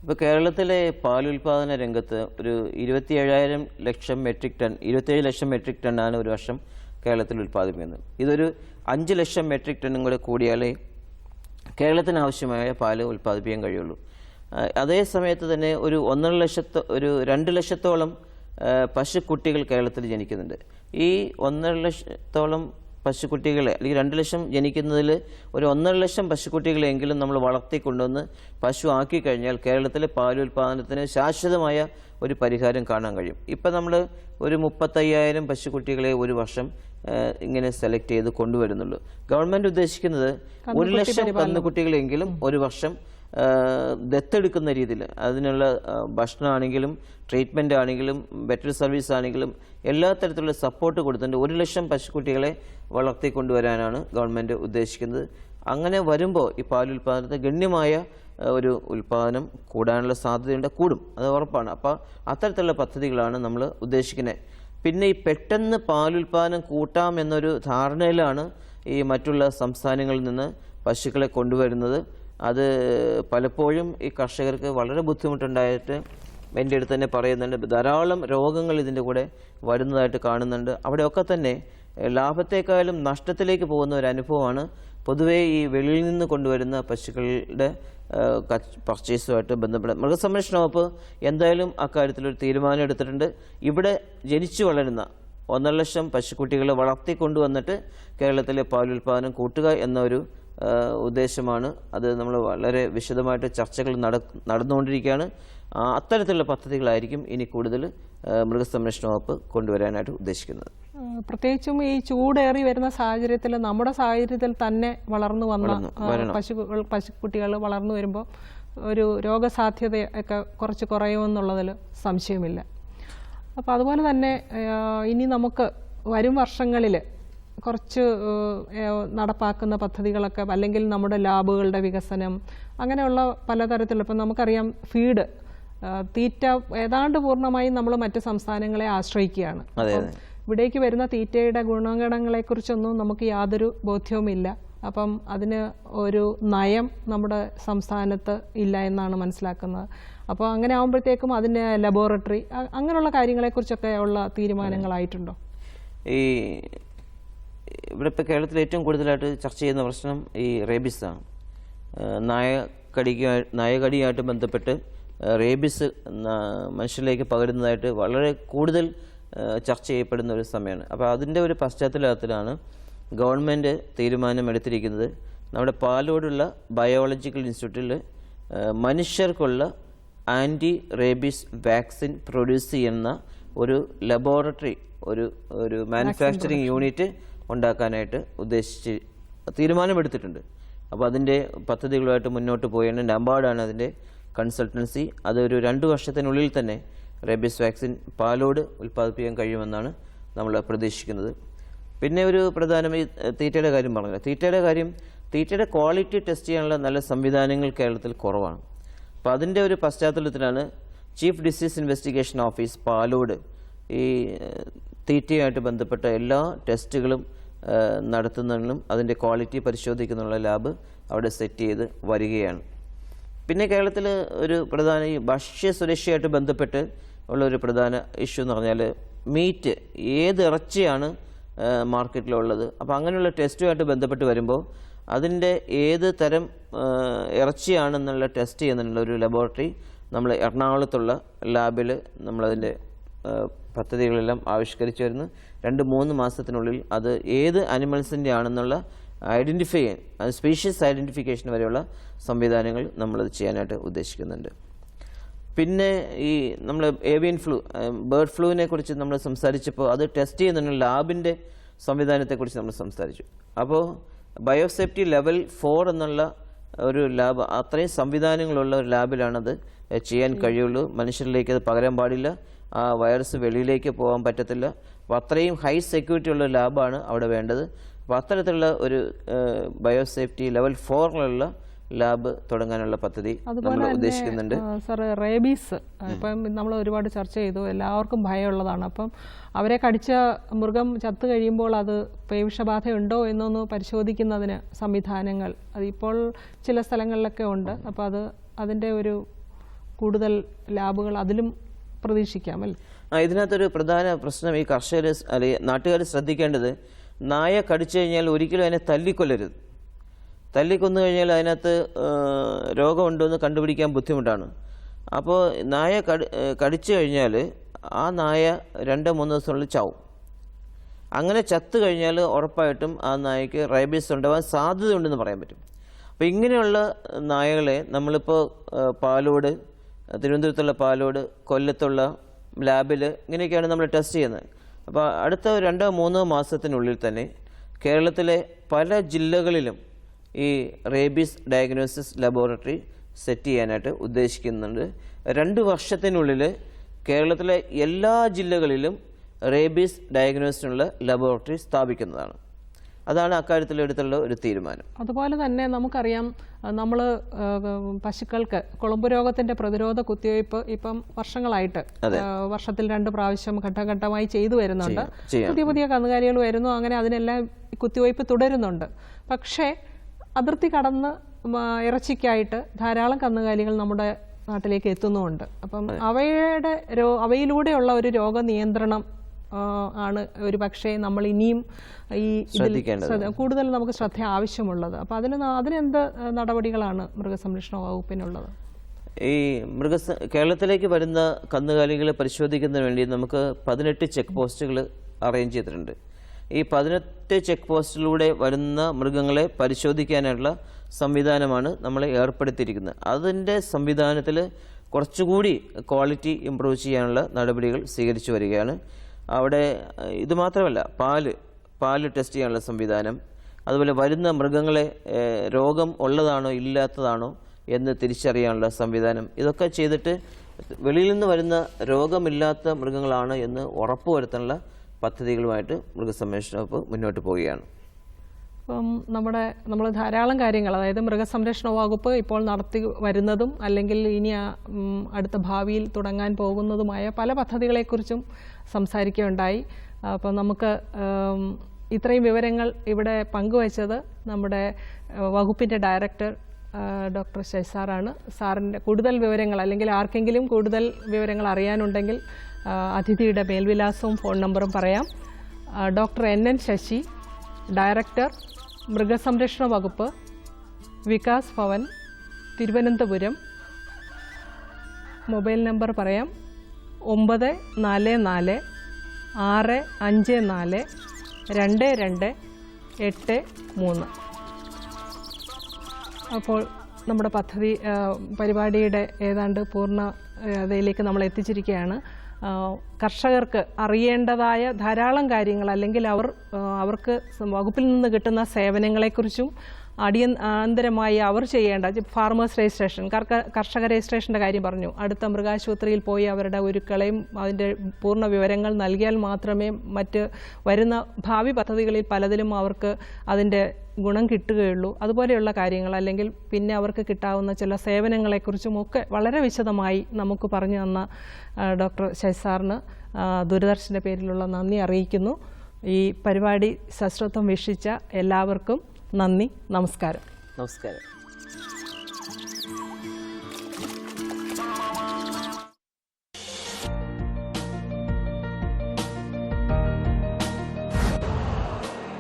ഇപ്പോൾ കേരളത്തിലെ പാലുൽപാദന രംഗത്ത് ഒരു 27 ലക്ഷം മെട്രിക് ടണ്ണാണ് ഒരു വർഷം കേരളത്തിൽ ഉൽപ്പാദിപ്പിക്കുന്നത്. ഇതൊരു 5 ലക്ഷം മെട്രിക് ടണ്ണും കൂടെ കൂടിയാലേ കേരളത്തിന് ആവശ്യമായ പാല് ഉൽപ്പാദിപ്പിക്കാൻ കഴിയുള്ളൂ. അതേ സമയത്ത് തന്നെ ഒരു 2 ലക്ഷത്തോളം പശുക്കുട്ടികൾ കേരളത്തിൽ ജനിക്കുന്നുണ്ട്. ഈ 1.5 ലക്ഷത്തോളം പശുക്കുട്ടികളെ അല്ലെങ്കിൽ 2 ലക്ഷം ജനിക്കുന്നതിൽ ഒരു 1.5 ലക്ഷം പശുക്കുട്ടികളെങ്കിലും നമ്മൾ വളർത്തിക്കൊണ്ടുവന്ന് പശു ആക്കി കഴിഞ്ഞാൽ കേരളത്തിലെ പാലുൽപാദനത്തിന് ശാശ്വതമായ ഒരു പരിഹാരം കാണാൻ കഴിയും. ഇപ്പം നമ്മൾ ഒരു 35,000 പശുക്കുട്ടികളെ ഒരു വർഷം ഇങ്ങനെ സെലക്ട് ചെയ്ത് കൊണ്ടുവരുന്നുള്ളൂ. ഗവൺമെൻറ് ഉദ്ദേശിക്കുന്നത് 1 ലക്ഷം കന്നുകുട്ടികളെങ്കിലും ഒരു വർഷം ദത്തെടുക്കുന്ന രീതിയിൽ അതിനുള്ള ഭക്ഷണമാണെങ്കിലും ട്രീറ്റ്മെൻ്റ് ആണെങ്കിലും വെറ്ററി സർവീസ് ആണെങ്കിലും എല്ലാ തരത്തിലുള്ള സപ്പോർട്ട് കൊടുത്തിട്ടുണ്ട് 1 ലക്ഷം പശുക്കുട്ടികളെ വളർത്തിക്കൊണ്ടുവരാനാണ് ഗവൺമെൻറ് ഉദ്ദേശിക്കുന്നത്. അങ്ങനെ വരുമ്പോൾ ഈ പാലുൽപാദനത്തെ ഗണ്യമായ ഒരു ഉൽപാദനം കൂടാനുള്ള സാധ്യതയുണ്ട്, കൂടും, അത് ഉറപ്പാണ്. അപ്പോൾ അത്തരത്തിലുള്ള പദ്ധതികളാണ് നമ്മൾ ഉദ്ദേശിക്കുന്നത്. പിന്നെ ഈ പെട്ടെന്ന് പാലുൽപാദനം കൂട്ടാം എന്നൊരു ധാരണയിലാണ് ഈ മറ്റുള്ള സംസ്ഥാനങ്ങളിൽ നിന്ന് പശുക്കളെ കൊണ്ടുവരുന്നത്. അത് പലപ്പോഴും ഈ കർഷകർക്ക് വളരെ ബുദ്ധിമുട്ടുണ്ടായിട്ട് എൻ്റെ അടുത്ത് തന്നെ പറയുന്നുണ്ട്. ധാരാളം രോഗങ്ങൾ ഇതിൻ്റെ കൂടെ വരുന്നതായിട്ട് കാണുന്നുണ്ട്. അവിടെയൊക്കെ തന്നെ ലാഭത്തെക്കാളും നഷ്ടത്തിലേക്ക് പോകുന്ന ഒരു അനുഭവമാണ് പൊതുവേ ഈ വെളിയിൽ നിന്ന് കൊണ്ടുവരുന്ന പശുക്കളുടെ പർച്ചേസുമായിട്ട് ബന്ധപ്പെട്ട്. മൃഗസംരക്ഷണ വകുപ്പ് എന്തായാലും അക്കാര്യത്തിലൊരു തീരുമാനം എടുത്തിട്ടുണ്ട്. ഇവിടെ ജനിച്ചു വളരുന്ന 1.5 ലക്ഷം പശുക്കുട്ടികളെ വളർത്തിക്കൊണ്ടുവന്നിട്ട് കേരളത്തിലെ പാലുൽപാദനം കൂട്ടുക എന്നൊരു ഉദ്ദേശമാണ്. അത് നമ്മൾ വളരെ വിശദമായിട്ട് ചർച്ചകൾ നടന്നുകൊണ്ടിരിക്കുകയാണ്. അത്തരത്തിലുള്ള പദ്ധതികളായിരിക്കും ഇനി കൂടുതൽ മൃഗസംരക്ഷണ വകുപ്പ് കൊണ്ടുവരാനായിട്ട് ഉദ്ദേശിക്കുന്നത്. പ്രത്യേകിച്ചും ഈ ചൂടേറി വരുന്ന സാഹചര്യത്തിൽ, നമ്മുടെ സാഹചര്യത്തിൽ തന്നെ വളർന്നു വന്ന പശുക്കുട്ടികൾ വളർന്നു വരുമ്പോൾ ഒരു രോഗസാധ്യതയൊക്കെ കുറച്ച് കുറയുമെന്നുള്ളതിൽ സംശയമില്ല. അപ്പോൾ അതുപോലെ തന്നെ ഇനി നമുക്ക് വരും വർഷങ്ങളിൽ കുറച്ച് നടപ്പാക്കുന്ന പദ്ധതികളൊക്കെ, അല്ലെങ്കിൽ നമ്മുടെ ലാബുകളുടെ വികസനം, അങ്ങനെയുള്ള പലതരത്തിലുള്ള, ഇപ്പം നമുക്കറിയാം ഫീഡ്, തീറ്റ ഏതാണ്ട് പൂർണ്ണമായും നമ്മൾ മറ്റ് സംസ്ഥാനങ്ങളെ ആശ്രയിക്കുകയാണ്. ഇവിടേക്ക് വരുന്ന തീറ്റയുടെ ഗുണഗണങ്ങളെക്കുറിച്ചൊന്നും നമുക്ക് യാതൊരു ബോധ്യവുമില്ല. അപ്പം അതിന് ഒരു നയം നമ്മുടെ സംസ്ഥാനത്ത് ഇല്ല എന്നാണ് മനസ്സിലാക്കുന്നത്. അപ്പോൾ അങ്ങനെ ആകുമ്പോഴത്തേക്കും അതിൻ്റെ ലബോറട്ടറി, അങ്ങനെയുള്ള കാര്യങ്ങളെക്കുറിച്ചൊക്കെ ഉള്ള തീരുമാനങ്ങളായിട്ടുണ്ടോ? ഇവിടെ ഇപ്പോൾ കേരളത്തിൽ ഏറ്റവും കൂടുതലായിട്ട് ചർച്ച ചെയ്യുന്ന പ്രശ്നം ഈ റേബീസാണ്. നായകടിയായിട്ട് ബന്ധപ്പെട്ട് റേബീസ് മനുഷ്യരിലേക്ക് പകരുന്നതായിട്ട് വളരെ കൂടുതൽ ചർച്ച ചെയ്യപ്പെടുന്ന ഒരു സമയമാണ്. അപ്പോൾ അതിൻ്റെ ഒരു പശ്ചാത്തലത്തിലാണ് ഗവൺമെൻറ് തീരുമാനമെടുത്തിരിക്കുന്നത് നമ്മുടെ പാലോടുള്ള ബയോളജിക്കൽ ഇൻസ്റ്റിറ്റ്യൂട്ടിൽ മനുഷ്യർക്കുള്ള ആൻറ്റി റേബീസ് വാക്സിൻ പ്രൊഡ്യൂസ് ചെയ്യുന്ന ഒരു ലബോറട്ടറി, ഒരു മാനുഫാക്ചറിങ് യൂണിറ്റ് ഉണ്ടാക്കാനായിട്ട് ഉദ്ദേശിച്ച് തീരുമാനമെടുത്തിട്ടുണ്ട്. അപ്പോൾ അതിൻ്റെ പദ്ധതികളുമായിട്ട് മുന്നോട്ട് പോയാണ്. നബാർഡാണ് അതിൻ്റെ കൺസൾട്ടൻസി. അതൊരു 2 വർഷത്തിനുള്ളിൽ തന്നെ റേബീസ് വാക്സിൻ പാലോട് ഉൽപ്പാദിപ്പിക്കാൻ കഴിയുമെന്നാണ് നമ്മൾ പ്രതീക്ഷിക്കുന്നത്. പിന്നെ ഒരു പ്രധാനമായി തീറ്റയുടെ കാര്യം പറഞ്ഞില്ല. തീറ്റയുടെ ക്വാളിറ്റി ടെസ്റ്റ് ചെയ്യാനുള്ള നല്ല സംവിധാനങ്ങൾ കേരളത്തിൽ കുറവാണ്. അപ്പോൾ അതിൻ്റെ ഒരു പശ്ചാത്തലത്തിലാണ് chief disease investigation office Palode ഈ തീറ്റയുമായിട്ട് ബന്ധപ്പെട്ട എല്ലാ ടെസ്റ്റുകളും നടത്തുന്നതിനും അതിൻ്റെ ക്വാളിറ്റി പരിശോധിക്കുന്നുള്ള ലാബ് അവിടെ സെറ്റ് ചെയ്ത് വരികയാണ്. പിന്നെ കേരളത്തിൽ ഒരു പ്രധാന ഈ ഭക്ഷ്യസുരക്ഷയായിട്ട് ബന്ധപ്പെട്ട് ഉള്ള ഒരു പ്രധാന ഇഷ്യൂ എന്ന് പറഞ്ഞാൽ മീറ്റ്, ഏത് ഇറച്ചിയാണ് മാർക്കറ്റിലുള്ളത്. അപ്പോൾ അങ്ങനെയുള്ള ടെസ്റ്റുമായിട്ട് ബന്ധപ്പെട്ട് വരുമ്പോൾ അതിൻ്റെ ഏത് തരം ഇറച്ചിയാണെന്നുള്ള ടെസ്റ്റ് ചെയ്യുന്നതിനുള്ള ഒരു ലബോറട്ടറി നമ്മൾ എറണാകുളത്തുള്ള ലാബിൽ നമ്മളതിൻ്റെ പദ്ധതികളെല്ലാം ആവിഷ്കരിച്ചു വരുന്നു. 2-3 മാസത്തിനുള്ളിൽ അത് ഏത് അനിമൽസിൻ്റെ ആണെന്നുള്ള ഐഡൻറ്റിഫൈ ചെയ്യാൻ, അത് സ്പീഷീസ് ഐഡൻറ്റിഫിക്കേഷൻ വരെയുള്ള സംവിധാനങ്ങൾ നമ്മളത് ചെയ്യാനായിട്ട് ഉദ്ദേശിക്കുന്നുണ്ട്. പിന്നെ ഈ നമ്മൾ ഏവിയൻ ഫ്ലൂ, ബേർഡ് ഫ്ലൂവിനെ കുറിച്ച് നമ്മൾ സംസാരിച്ചപ്പോൾ അത് ടെസ്റ്റ് ചെയ്യുന്നതിനുള്ള ലാബിൻ്റെ സംവിധാനത്തെക്കുറിച്ച് നമ്മൾ സംസാരിച്ചു. അപ്പോൾ ബയോസേഫ്റ്റി ലെവൽ 4 എന്നുള്ള ഒരു ലാബ്, അത്രയും സംവിധാനങ്ങളുള്ള ഒരു ലാബിലാണത് ചെയ്യാൻ കഴിയുള്ളൂ. മനുഷ്യരിലേക്ക് അത് പകരാൻ പാടില്ല, ആ വൈറസ് വെളിയിലേക്ക് പോകാൻ പറ്റത്തില്ല. അപ്പോൾ അത്രയും ഹൈ സെക്യൂരിറ്റി ഉള്ള ലാബാണ് അവിടെ വേണ്ടത്. അപ്പോൾ അത്തരത്തിലുള്ള ഒരു ബയോസേഫ്റ്റി ലെവൽ 4 ലാബ് തുടങ്ങാനുള്ള പദ്ധതി നമ്മൾ ഉദ്ദേശിക്കുന്നുണ്ട്. സാർ, റേബീസ് ഇപ്പം നമ്മൾ ഒരുപാട് ചർച്ച ചെയ്തു, എല്ലാവർക്കും ഭയമുള്ളതാണ്. അപ്പം അവരെ കടിച്ച മൃഗം ചത്തു കഴിയുമ്പോൾ അത് പേവിഷബാധയുണ്ടോ എന്നൊന്ന് പരിശോധിക്കുന്നതിന് സംവിധാനങ്ങൾ അതിപ്പോൾ ചില സ്ഥലങ്ങളിലൊക്കെ ഉണ്ട്. അപ്പോൾ അതിൻ്റെ ഒരു കൂടുതൽ ലാബുകൾ അതിലും പ്രതീക്ഷിക്കാമല്ലേ? ഇതിനകത്തൊരു പ്രധാന പ്രശ്നം ഈ കർഷകർ അല്ലെങ്കിൽ നാട്ടുകാർ ശ്രദ്ധിക്കേണ്ടത്, നായ കടിച്ചു കഴിഞ്ഞാൽ ഒരിക്കലും അതിനെ തല്ലിക്കൊല്ലരുത്. തല്ലിക്കൊന്നു കഴിഞ്ഞാൽ അതിനകത്ത് രോഗമുണ്ടോ എന്ന് കണ്ടുപിടിക്കാൻ ബുദ്ധിമുട്ടാണ്. അപ്പോൾ നായ കടിച്ചു കഴിഞ്ഞാൽ ആ നായ 2-3 ദിവസത്തിനുള്ളിൽ ചാവും. അങ്ങനെ ചത്തു കഴിഞ്ഞാൽ ഉറപ്പായിട്ടും ആ നായക്ക് റേബീസ് ഉണ്ടാവാൻ സാധ്യതയുണ്ടെന്ന് പറയാൻ പറ്റും. അപ്പോൾ ഇങ്ങനെയുള്ള നായകളെ നമ്മളിപ്പോൾ പാലോട്, തിരുവനന്തപുരത്തുള്ള പാലോട്, കൊല്ലത്തുള്ള ലാബിൽ ഇങ്ങനെയൊക്കെയാണ് നമ്മൾ ടെസ്റ്റ് ചെയ്യുന്നത്. അപ്പോൾ അടുത്ത 2-3 മാസത്തിനുള്ളിൽ തന്നെ കേരളത്തിലെ പല ജില്ലകളിലും ഈ റേബീസ് ഡയഗ്നോസിസ് ലബോറട്ടറി സെറ്റ് ചെയ്യാനായിട്ട് ഉദ്ദേശിക്കുന്നുണ്ട്. 2 വർഷത്തിനുള്ളിൽ കേരളത്തിലെ എല്ലാ ജില്ലകളിലും റേബീസ് ഡയഗ്നോസിനുള്ള ലബോറട്ടറി സ്ഥാപിക്കുന്നതാണ്. അതാണ് അക്കാര്യത്തിലെടുത്തുള്ള ഒരു തീരുമാനം. അതുപോലെ തന്നെ നമുക്കറിയാം, നമ്മൾ പശുക്കൾക്ക് കുളമ്പ് രോഗത്തിൻ്റെ പ്രതിരോധ കുത്തിവയ്പ്പ് ഇപ്പം വർഷങ്ങളായിട്ട് വർഷത്തിൽ 2 പ്രാവശ്യം ഘട്ടഘട്ടമായി ചെയ്തു വരുന്നുണ്ട്. പുതിയ കന്നുകാലികൾ വരുന്നു, അങ്ങനെ അതിനെല്ലാം കുത്തിവയ്പ്പ് തുടരുന്നുണ്ട്. പക്ഷേ അതിർത്തി കടന്ന് ഇറച്ചിക്കായിട്ട് ധാരാളം കന്നുകാലികൾ നമ്മുടെ നാട്ടിലേക്ക് എത്തുന്നുമുണ്ട്. അപ്പം അവയിലൂടെയുള്ള ഒരു രോഗനിയന്ത്രണം ആണ് ഒരു പക്ഷേ നമ്മൾ ഇനിയും ഈ കൂടുതൽ നമുക്ക് ശ്രദ്ധ ആവശ്യമുള്ളത്. അപ്പോൾ അതിനെന്ത് നടപടികളാണ് മൃഗസംരക്ഷണ വകുപ്പിനുള്ളത്? ഈ കേരളത്തിലേക്ക് വരുന്ന കന്നുകാലികളെ പരിശോധിക്കുന്നതിന് വേണ്ടി നമുക്ക് 18 ചെക്ക് പോസ്റ്റുകൾ അറേഞ്ച് ചെയ്തിട്ടുണ്ട്. ഈ 18 ചെക്ക് പോസ്റ്റിലൂടെ വരുന്ന മൃഗങ്ങളെ പരിശോധിക്കാനുള്ള സംവിധാനമാണ് നമ്മൾ ഏർപ്പെടുത്തിയിരിക്കുന്നത്. അതിൻ്റെ സംവിധാനത്തിൽ കുറച്ചുകൂടി ക്വാളിറ്റി ഇമ്പ്രൂവ് ചെയ്യാനുള്ള നടപടികൾ സ്വീകരിച്ചു വരികയാണ്. അവിടെ ഇത് മാത്രമല്ല, പാല് ടെസ്റ്റ് ചെയ്യാനുള്ള സംവിധാനം, അതുപോലെ വരുന്ന മൃഗങ്ങളെ രോഗം ഉള്ളതാണോ ഇല്ലാത്തതാണോ എന്ന് തിരിച്ചറിയാനുള്ള സംവിധാനം, ഇതൊക്കെ ചെയ്തിട്ട് വെളിയിൽ നിന്ന് വരുന്ന രോഗമില്ലാത്ത മൃഗങ്ങളാണ് എന്ന് ഉറപ്പുവരുത്താനുള്ള പദ്ധതികളുമായിട്ട് മൃഗസംരക്ഷണ വകുപ്പ് മുന്നോട്ട് പോവുകയാണ്. അപ്പം നമ്മൾ ധാരാളം കാര്യങ്ങൾ, അതായത് മൃഗസംരക്ഷണ വകുപ്പ് ഇപ്പോൾ നടത്തി വരുന്നതും അല്ലെങ്കിൽ ഇനി അടുത്ത ഭാവിയിൽ തുടങ്ങാൻ പോകുന്നതുമായ പല പദ്ധതികളെക്കുറിച്ചും സംസാരിക്കുകയുണ്ടായി. അപ്പം നമുക്ക് ഇത്രയും വിവരങ്ങൾ ഇവിടെ പങ്കുവച്ചത് നമ്മുടെ വകുപ്പിൻ്റെ ഡയറക്ടർ ഡോക്ടർ ശശി സാറാണ്. സാറിൻ്റെ കൂടുതൽ വിവരങ്ങൾ അല്ലെങ്കിൽ ആർക്കെങ്കിലും കൂടുതൽ വിവരങ്ങൾ അറിയാനുണ്ടെങ്കിൽ അതിഥിയുടെ മേൽവിലാസവും ഫോൺ നമ്പറും പറയാം. ഡോക്ടർ NN ശശി, ഡയറക്ടർ മൃഗസംരക്ഷണ വകുപ്പ്, വികാസ് ഭവൻ, തിരുവനന്തപുരം. മൊബൈൽ നമ്പർ പറയാം: 944 654 2283. അപ്പോൾ നമ്മുടെ പരിപാടിയുടെ ഏതാണ്ട് പൂർണ്ണതയിലേക്ക് നമ്മൾ എത്തിച്ചിരിക്കുകയാണ്. കർഷകർക്ക് അറിയേണ്ടതായ ധാരാളം കാര്യങ്ങൾ, അല്ലെങ്കിൽ അവർക്ക് വകുപ്പിൽ നിന്ന് കിട്ടുന്ന സേവനങ്ങളെക്കുറിച്ചും അടിയന്തരമായി അവർ ചെയ്യേണ്ട ഫാർമേഴ്സ് രജിസ്ട്രേഷൻ, കർഷക രജിസ്ട്രേഷൻ്റെ കാര്യം പറഞ്ഞു. അടുത്ത മൃഗാശുപത്രിയിൽ പോയി അവരുടെ ഒരുക്കളെയും അതിൻ്റെ പൂർണ്ണ വിവരങ്ങൾ നൽകിയാൽ മാത്രമേ മറ്റ് വരുന്ന ഭാവി പദ്ധതികളിൽ പലതിലും അവർക്ക് അതിൻ്റെ ഗുണം കിട്ടുകയുള്ളൂ. അതുപോലെയുള്ള കാര്യങ്ങൾ, അല്ലെങ്കിൽ പിന്നെ അവർക്ക് കിട്ടാവുന്ന ചില സേവനങ്ങളെക്കുറിച്ചും ഒക്കെ വളരെ വിശദമായി നമുക്ക് പറഞ്ഞു തന്ന ഡോക്ടർ ശശി സാറിന് ദൂരദർശൻ്റെ പേരിലുള്ള നന്ദി അറിയിക്കുന്നു. ഈ പരിപാടി സശ്രദ്ധം വീക്ഷിച്ച എല്ലാവർക്കും നന്ദി, നമസ്കാരം. നമസ്കാരം.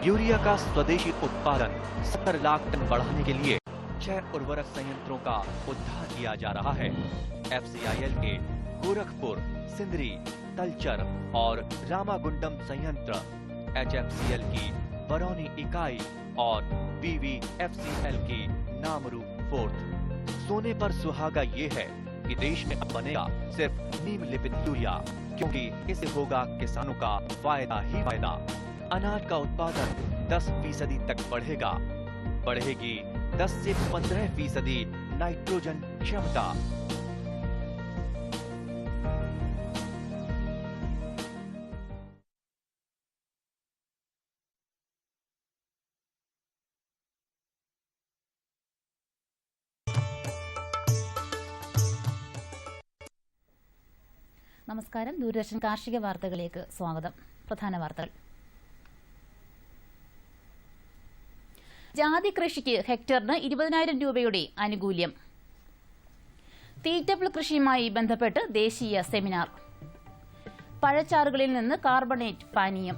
यूरिया का स्वदेशी उत्पादन 70 लाख टन बढ़ाने के लिए 6 उर्वरक संयंत्रों का उद्धार किया जा रहा है। FCIL के गोरखपुर, सिंदरी, तलचर और रामागुंडम संयंत्र, HFCL की बरौनी इकाई और BVFCL की नामरू फोर्थ। सोने पर सुहागा ये है कि देश में अब बनेगा सिर्फ नीम लिपित यूरिया, क्योंकि इससे होगा किसानों का फायदा ही फायदा। अनाज का उत्पादन 10% तक बढ़ेगी 10 से 15% नाइट्रोजन क्षमता। നമസ്കാരം. ദൂരദർശൻ കാർഷിക വാർത്തകളിലേക്ക് സ്വാഗതം. പ്രധാന വാർത്തകൾ. ജാതി കൃഷിക്ക് ഹെക്ടറിന് 20,000 രൂപയുടെ ആനുകൂല്യം. തീറ്റപ്പിൾ കൃഷിയുമായി ബന്ധപ്പെട്ട് ദേശീയ സെമിനാർ. പഴച്ചാറുകളിൽ നിന്ന് കാർബണേറ്റ് പാനീയം.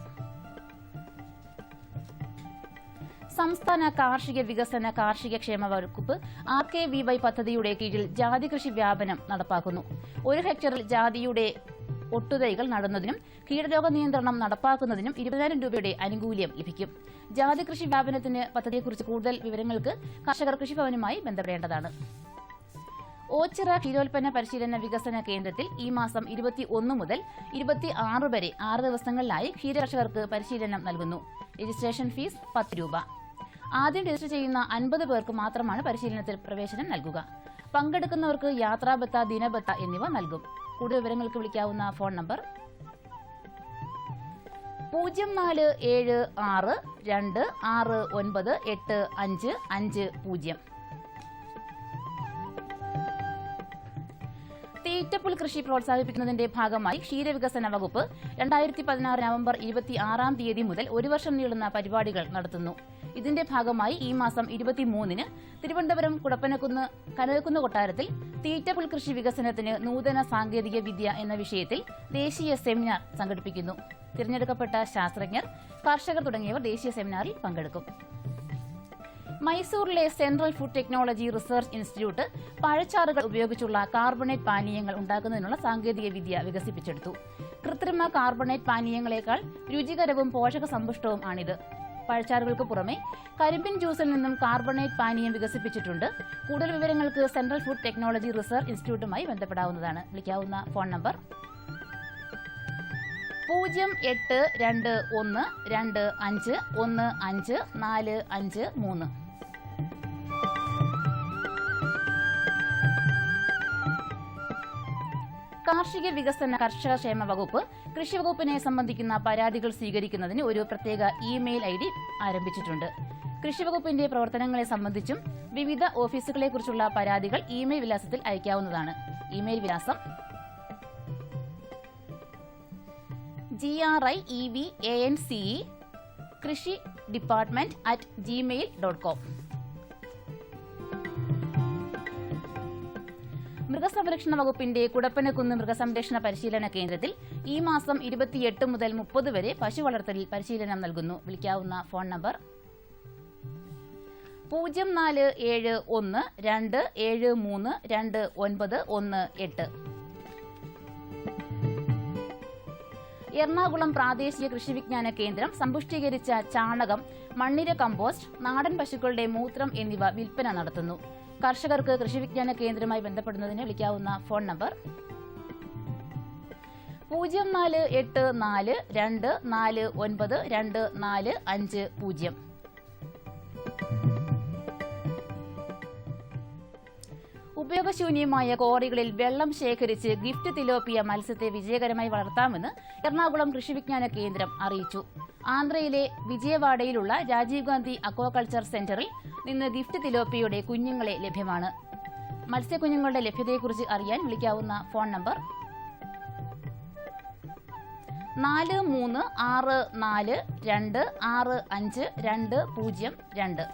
സംസ്ഥാന കാർഷിക വികസന കാർഷിക ക്ഷേമ വകുപ്പ് RKVY പദ്ധതിയുടെ കീഴിൽ ജാതി കൃഷി വ്യാപനം നടപ്പാക്കുന്നു. 1 ഹെക്ടറിൽ ജാതിയുടെ ഒട്ടുതൈകൾ നടുന്നതിനും കീടരോഗ നിയന്ത്രണം നടപ്പാക്കുന്നതിനും 20,000 രൂപയുടെ ആനുകൂല്യം ലഭിക്കും. ജാതി കൃഷി വ്യാപനത്തിന് പദ്ധതിയെക്കുറിച്ച് കൂടുതൽ വിവരങ്ങൾക്ക് കർഷകർ കൃഷിഭവനുമായി ബന്ധപ്പെടേണ്ടതാണ്. ഓച്ചിറ ക്ഷീരോൽപ്പന്ന പരിശീലന വികസന കേന്ദ്രത്തിൽ ഈ മാസം 21 മുതൽ 26 വരെ 6 ദിവസങ്ങളിലായി ക്ഷീരകർഷകർക്ക് പരിശീലനം നൽകുന്നു. രജിസ്ട്രേഷൻ ഫീസ് 10 രൂപ. ആദ്യം രജിസ്റ്റർ ചെയ്യുന്ന 50 പേർക്ക് മാത്രമാണ് പരിശീലനത്തിൽ പ്രവേശനം നൽകുക. പങ്കെടുക്കുന്നവർക്ക് യാത്രാബത്ത, ദിനബത്ത എന്നിവ നൽകും. കൂടുതൽ വിവരങ്ങൾക്ക് വിളിക്കാവുന്ന ഫോൺ നമ്പർ 0476269850. തീറ്റപ്പുൽ കൃഷി പ്രോത്സാഹിപ്പിക്കുന്നതിന്റെ ഭാഗമായി ക്ഷീരവികസന വകുപ്പ് 2016 നവംബർ 26 മുതൽ 1 വർഷം നീളുന്ന പരിപാടികൾ നടത്തുന്നു. ഇതിന്റെ ഭാഗമായി ഈ മാസം 23-ന് തിരുവനന്തപുരം കനകക്കുന്ന് കൊട്ടാരത്തിൽ തീറ്റപ്പുൽ കൃഷി വികസനത്തിന് നൂതന സാങ്കേതിക വിദ്യ എന്ന വിഷയത്തിൽ ദേശീയ സെമിനാർ സംഘടിപ്പിക്കുന്നു. തിരഞ്ഞെടുക്കപ്പെട്ട ശാസ്ത്രജ്ഞർ, കർഷകർ തുടങ്ങിയവർ ദേശീയ സെമിനാറിൽ പങ്കെടുക്കും. മൈസൂരിലെ central food technology research institute പഴച്ചാറുകൾ ഉപയോഗിച്ചുള്ള കാർബണേറ്റ് പാനീയങ്ങൾ ഉണ്ടാക്കുന്നതിനുള്ള സാങ്കേതിക വിദ്യ വികസിപ്പിച്ചെടുത്തു. കൃത്രിമ കാർബണേറ്റ് പാനീയങ്ങളെക്കാൾ രുചികരവും പോഷക സമ്പുഷ്ടവും ആണിത്. പഴച്ചാറുകൾക്ക് പുറമെ കരിമ്പിൻ ജ്യൂസിൽ നിന്നും കാർബണേറ്റ് പാനീയം വികസിപ്പിച്ചിട്ടുണ്ട്. കൂടുതൽ വിവരങ്ങൾക്ക് സെൻട്രൽ ഫുഡ് ടെക്നോളജി റിസർച്ച് ഇൻസ്റ്റിറ്റ്യൂട്ടുമായി ബന്ധപ്പെടാവുന്നതാണ്. വിളിക്കാവുന്ന ഫോൺ നമ്പർ 0821251545. കാർഷിക വികസന കർഷക ക്ഷേമ വകുപ്പ് കൃഷി വകുപ്പിനെ സംബന്ധിക്കുന്ന പരാതികൾ സ്വീകരിക്കുന്നതിന് ഒരു പ്രത്യേക ഇമെയിൽ ID ആരംഭിച്ചിട്ടുണ്ട്. കൃഷി വകുപ്പിന്റെ പ്രവർത്തനങ്ങളെ സംബന്ധിച്ചും വിവിധ ഓഫീസുകളെക്കുറിച്ചുള്ള പരാതികൾ ഇമെയിൽ വിലാസത്തിൽ അയക്കാവുന്നതാണ്. ഇമെയിൽ വിലാസം grievance@gmail.com. മൃഗസംരക്ഷണ വകുപ്പിന്റെ കുടപ്പനക്കുന്ന് മൃഗസംരക്ഷണ പരിശീലന കേന്ദ്രത്തിൽ ഈ മാസം 28 മുതൽ 30 വരെ പശു വളർത്തലിൽ പരിശീലനം നൽകുന്നു. വിളിക്കാവുന്ന ഫോൺ നമ്പർ 047127329118. എറണാകുളം പ്രാദേശിക കൃഷിവിജ്ഞാന കേന്ദ്രം സമ്പുഷ്ടീകരിച്ച ചാണകം, മണ്ണിര കമ്പോസ്റ്റ്, നാടൻ പശുക്കളുടെ മൂത്രം എന്നിവ വിൽപ്പന നടത്തുന്നു. കർഷകർക്ക് കൃഷിവിജ്ഞാന കേന്ദ്രവുമായി ബന്ധപ്പെടുന്നതിന് വിളിക്കാവുന്ന ഫോൺ നമ്പർ 0484249245. ഉപയോഗശൂന്യമായ കോറികളിൽ വെള്ളം ശേഖരിച്ച് ഗിഫ്റ്റ് തിലോപ്പിയ മത്സ്യത്തെ വിജയകരമായി വളർത്താമെന്ന് എറണാകുളം കൃഷിവിജ്ഞാന കേന്ദ്രം അറിയിച്ചു. ആന്ധ്രയിലെ വിജയവാഡയിലുള്ള രാജീവ് ഗാന്ധി അക്വാകൾച്ചർ സെന്ററിൽ നിന്ന് ഗിഫ്റ്റ് തിലോപ്പിയുടെ കുഞ്ഞുങ്ങളെ ലഭ്യമാണ്. മത്സ്യക്കുഞ്ഞുങ്ങളുടെ ലഭ്യതയെക്കുറിച്ച് അറിയാൻ വിളിക്കാവുന്ന ഫോൺ നമ്പർ 4364265202.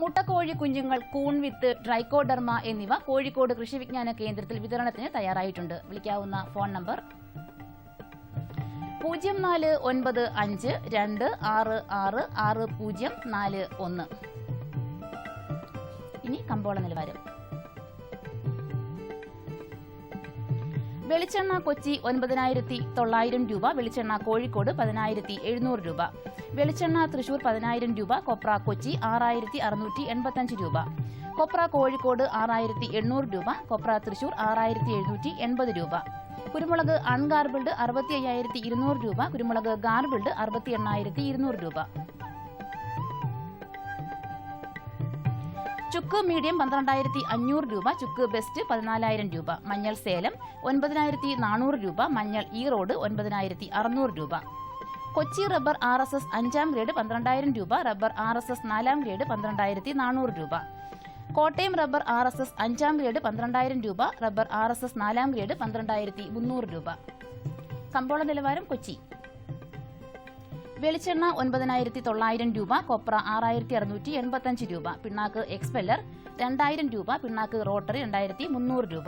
മുട്ടക്കോഴി കുഞ്ഞുങ്ങൾ, കൂൺവിത്ത്, ട്രൈക്കോഡർമ എന്നിവ കോഴിക്കോട് കൃഷിവിജ്ഞാന കേന്ദ്രത്തിൽ വിതരണത്തിന് തയ്യാറായിട്ടുണ്ട്. വിളിക്കാവുന്ന ഫോൺ നമ്പർ 049526666041. ഇനി കമ്പോള നിലവാരം. വെളിച്ചെണ്ണ കൊച്ചി 9900 രൂപ, വെളിച്ചെണ്ണ കോഴിക്കോട് 10700 രൂപ, വെളിച്ചെണ്ണ തൃശൂർ 10000 രൂപ, കൊപ്ര കൊച്ചി 6685 രൂപ, കൊപ്ര കോഴിക്കോട് 6800 രൂപ, കൊപ്ര തൃശൂർ 6780 രൂപ, കുരുമുളക് അൺഗാർബിൾഡ് 65200 രൂപ, കുരുമുളക് ഗാർബിൾഡ് 68200 രൂപ. ചുക്ക് മീഡിയം 12500 രൂപ, ചുക്ക് ബെസ്റ്റ് 14000 രൂപ, മഞ്ഞൾ സേലം 9400 രൂപ, മഞ്ഞൾ ഈറോഡ് 9600 രൂപ. കൊച്ചി റബ്ബർ RSS 5ാം ഗ്രേഡ് 12000 രൂപ, റബ്ബർ RSS 4ാം ഗ്രേഡ് 12400 രൂപ. കോട്ടയം റബ്ബർ RSS 5ാം ഗ്രേഡ് 12000 രൂപ, റബ്ബർ RSS 4ാം ഗ്രേഡ് 12300 രൂപ. കമ്പോള നിലവാരം കൊച്ചി. വെളിച്ചെണ്ണ 9900 രൂപ, കൊപ്ര 6685 രൂപ, പിണ്ണാക്ക് എക്സ്പെല്ലർ 2000 രൂപ, പിണ്ണാക്ക് റോട്ടറി 2300 രൂപ,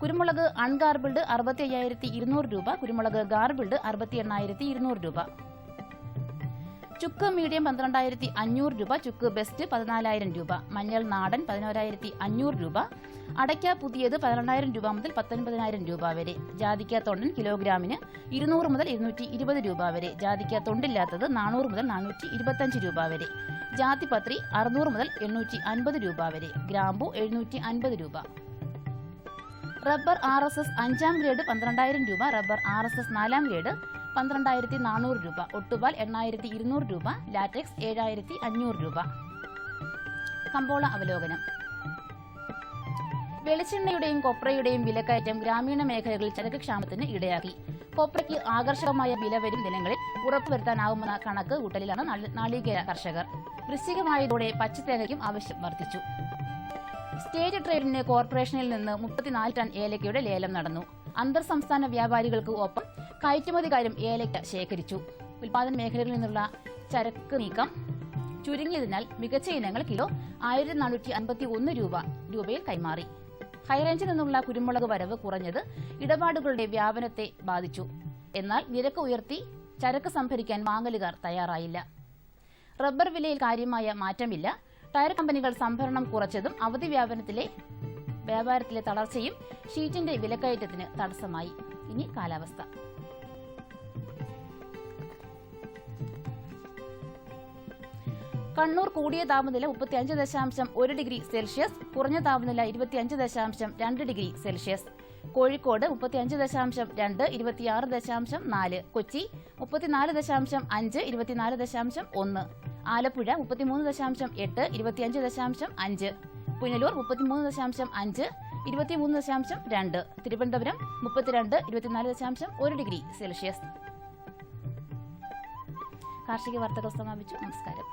കുരുമുളക് അൺഗാർബിൾഡ് 65200 രൂപ, കുരുമുളക് ഗാർബിൾഡ് 68200 രൂപ. ചുക്ക് മീഡിയം 12500 രൂപ, ചുക്ക് ബെസ്റ്റ് 14000 രൂപ, മഞ്ഞൾ നാടൻ 11500 രൂപ, അടയ്ക്ക പുതിയത് 12000 രൂപ മുതൽ 19000 രൂപ വരെ, ജാതിക്ക തൊണ്ടൻ കിലോഗ്രാമിന് 200 മുതൽ 220 രൂപ വരെ, ജാതിക്ക തൊണ്ടില്ലാത്തത് 400 മുതൽ 425 രൂപ വരെ, ജാതിപത്രി 600 മുതൽ 850 രൂപ വരെ, ഗ്രാമ്പു 750 രൂപ. റബ്ബർ RSS 5ാം ഗ്രേഡ് 12000 രൂപ, റബ്ബർ RSS 4ാം ഗ്രേഡ് 12400 രൂപ, ഒട്ടുപാൽ 8200 രൂപ, ലാറ്റക്സ് 7500 രൂപ. കമ്പോള അവലോകനം. വെളിച്ചെണ്ണയുടെയും കൊപ്രയുടെയും വിലക്കയറ്റം ഗ്രാമീണ മേഖലകളിൽ ചരക്ക് ക്ഷാമത്തിന് ഇടയാക്കി. കൊപ്രയ്ക്ക് ആകർഷകമായ വില വരും ദിനങ്ങളിൽ ഉറപ്പുവരുത്താനാവുമെന്ന കണക്ക് കൂട്ടലിലാണ് നാളികേര കർഷകർ. വൃശ്ചികമായതോടെ പച്ചത്തേങ്ങയ്ക്കും ആവശ്യം വർദ്ധിച്ചു. സ്റ്റേറ്റ് ട്രേഡിന് കോർപ്പറേഷനിൽ നിന്ന് 34 ടൺ ഏലക്കയുടെ ലേലം നടന്നു. അന്തർ സംസ്ഥാന വ്യാപാരികൾക്ക് ഒപ്പം കയറ്റുമതിക്കാരും ഏലക്ക ശേഖരിച്ചു. ഉൽപാദന മേഖലകളിൽ നിന്നുള്ള ചരക്ക് നീക്കം ചുരുങ്ങിയതിനാൽ മികച്ച ഇനങ്ങൾ കിലോ 1451 രൂപയിൽ കൈമാറി. ഹൈറേഞ്ചിൽ നിന്നുള്ള കുരുമുളക് വരവ് കുറഞ്ഞത് ഇടപാടുകളുടെ വ്യാപനത്തെ ബാധിച്ചു. എന്നാൽ നിരക്ക് ഉയർത്തി ചരക്ക് സംഭരിക്കാൻ വാങ്ങലുകാർ തയ്യാറായില്ല. റബ്ബർ വിലയിൽ കാര്യമായ മാറ്റമില്ല. ടയർ കമ്പനികൾ സംഭരണം കുറച്ചതും അവധി വ്യാപാരത്തിലെ തളർച്ചയും ഷീറ്റിന്റെ വിലക്കയറ്റത്തിന് തടസ്സമായി. ഇനി കാലാവസ്ഥ. കണ്ണൂർ കൂടിയ താപനില 35.1 ഡിഗ്രി സെൽഷ്യസ്, കുറഞ്ഞ താപനില 25.2 degree Celsius. Kozhikode 35.2, 26.4. Kochi 34.5, 24.1. Alappuzha 33.8, 25.5. Punalur 33.5, 23.2. Thiruvananthapuram 32, 24.1 degree Celsius. കാർഷിക വാർത്തകൾ സമാപിച്ചു. നമസ്കാരം.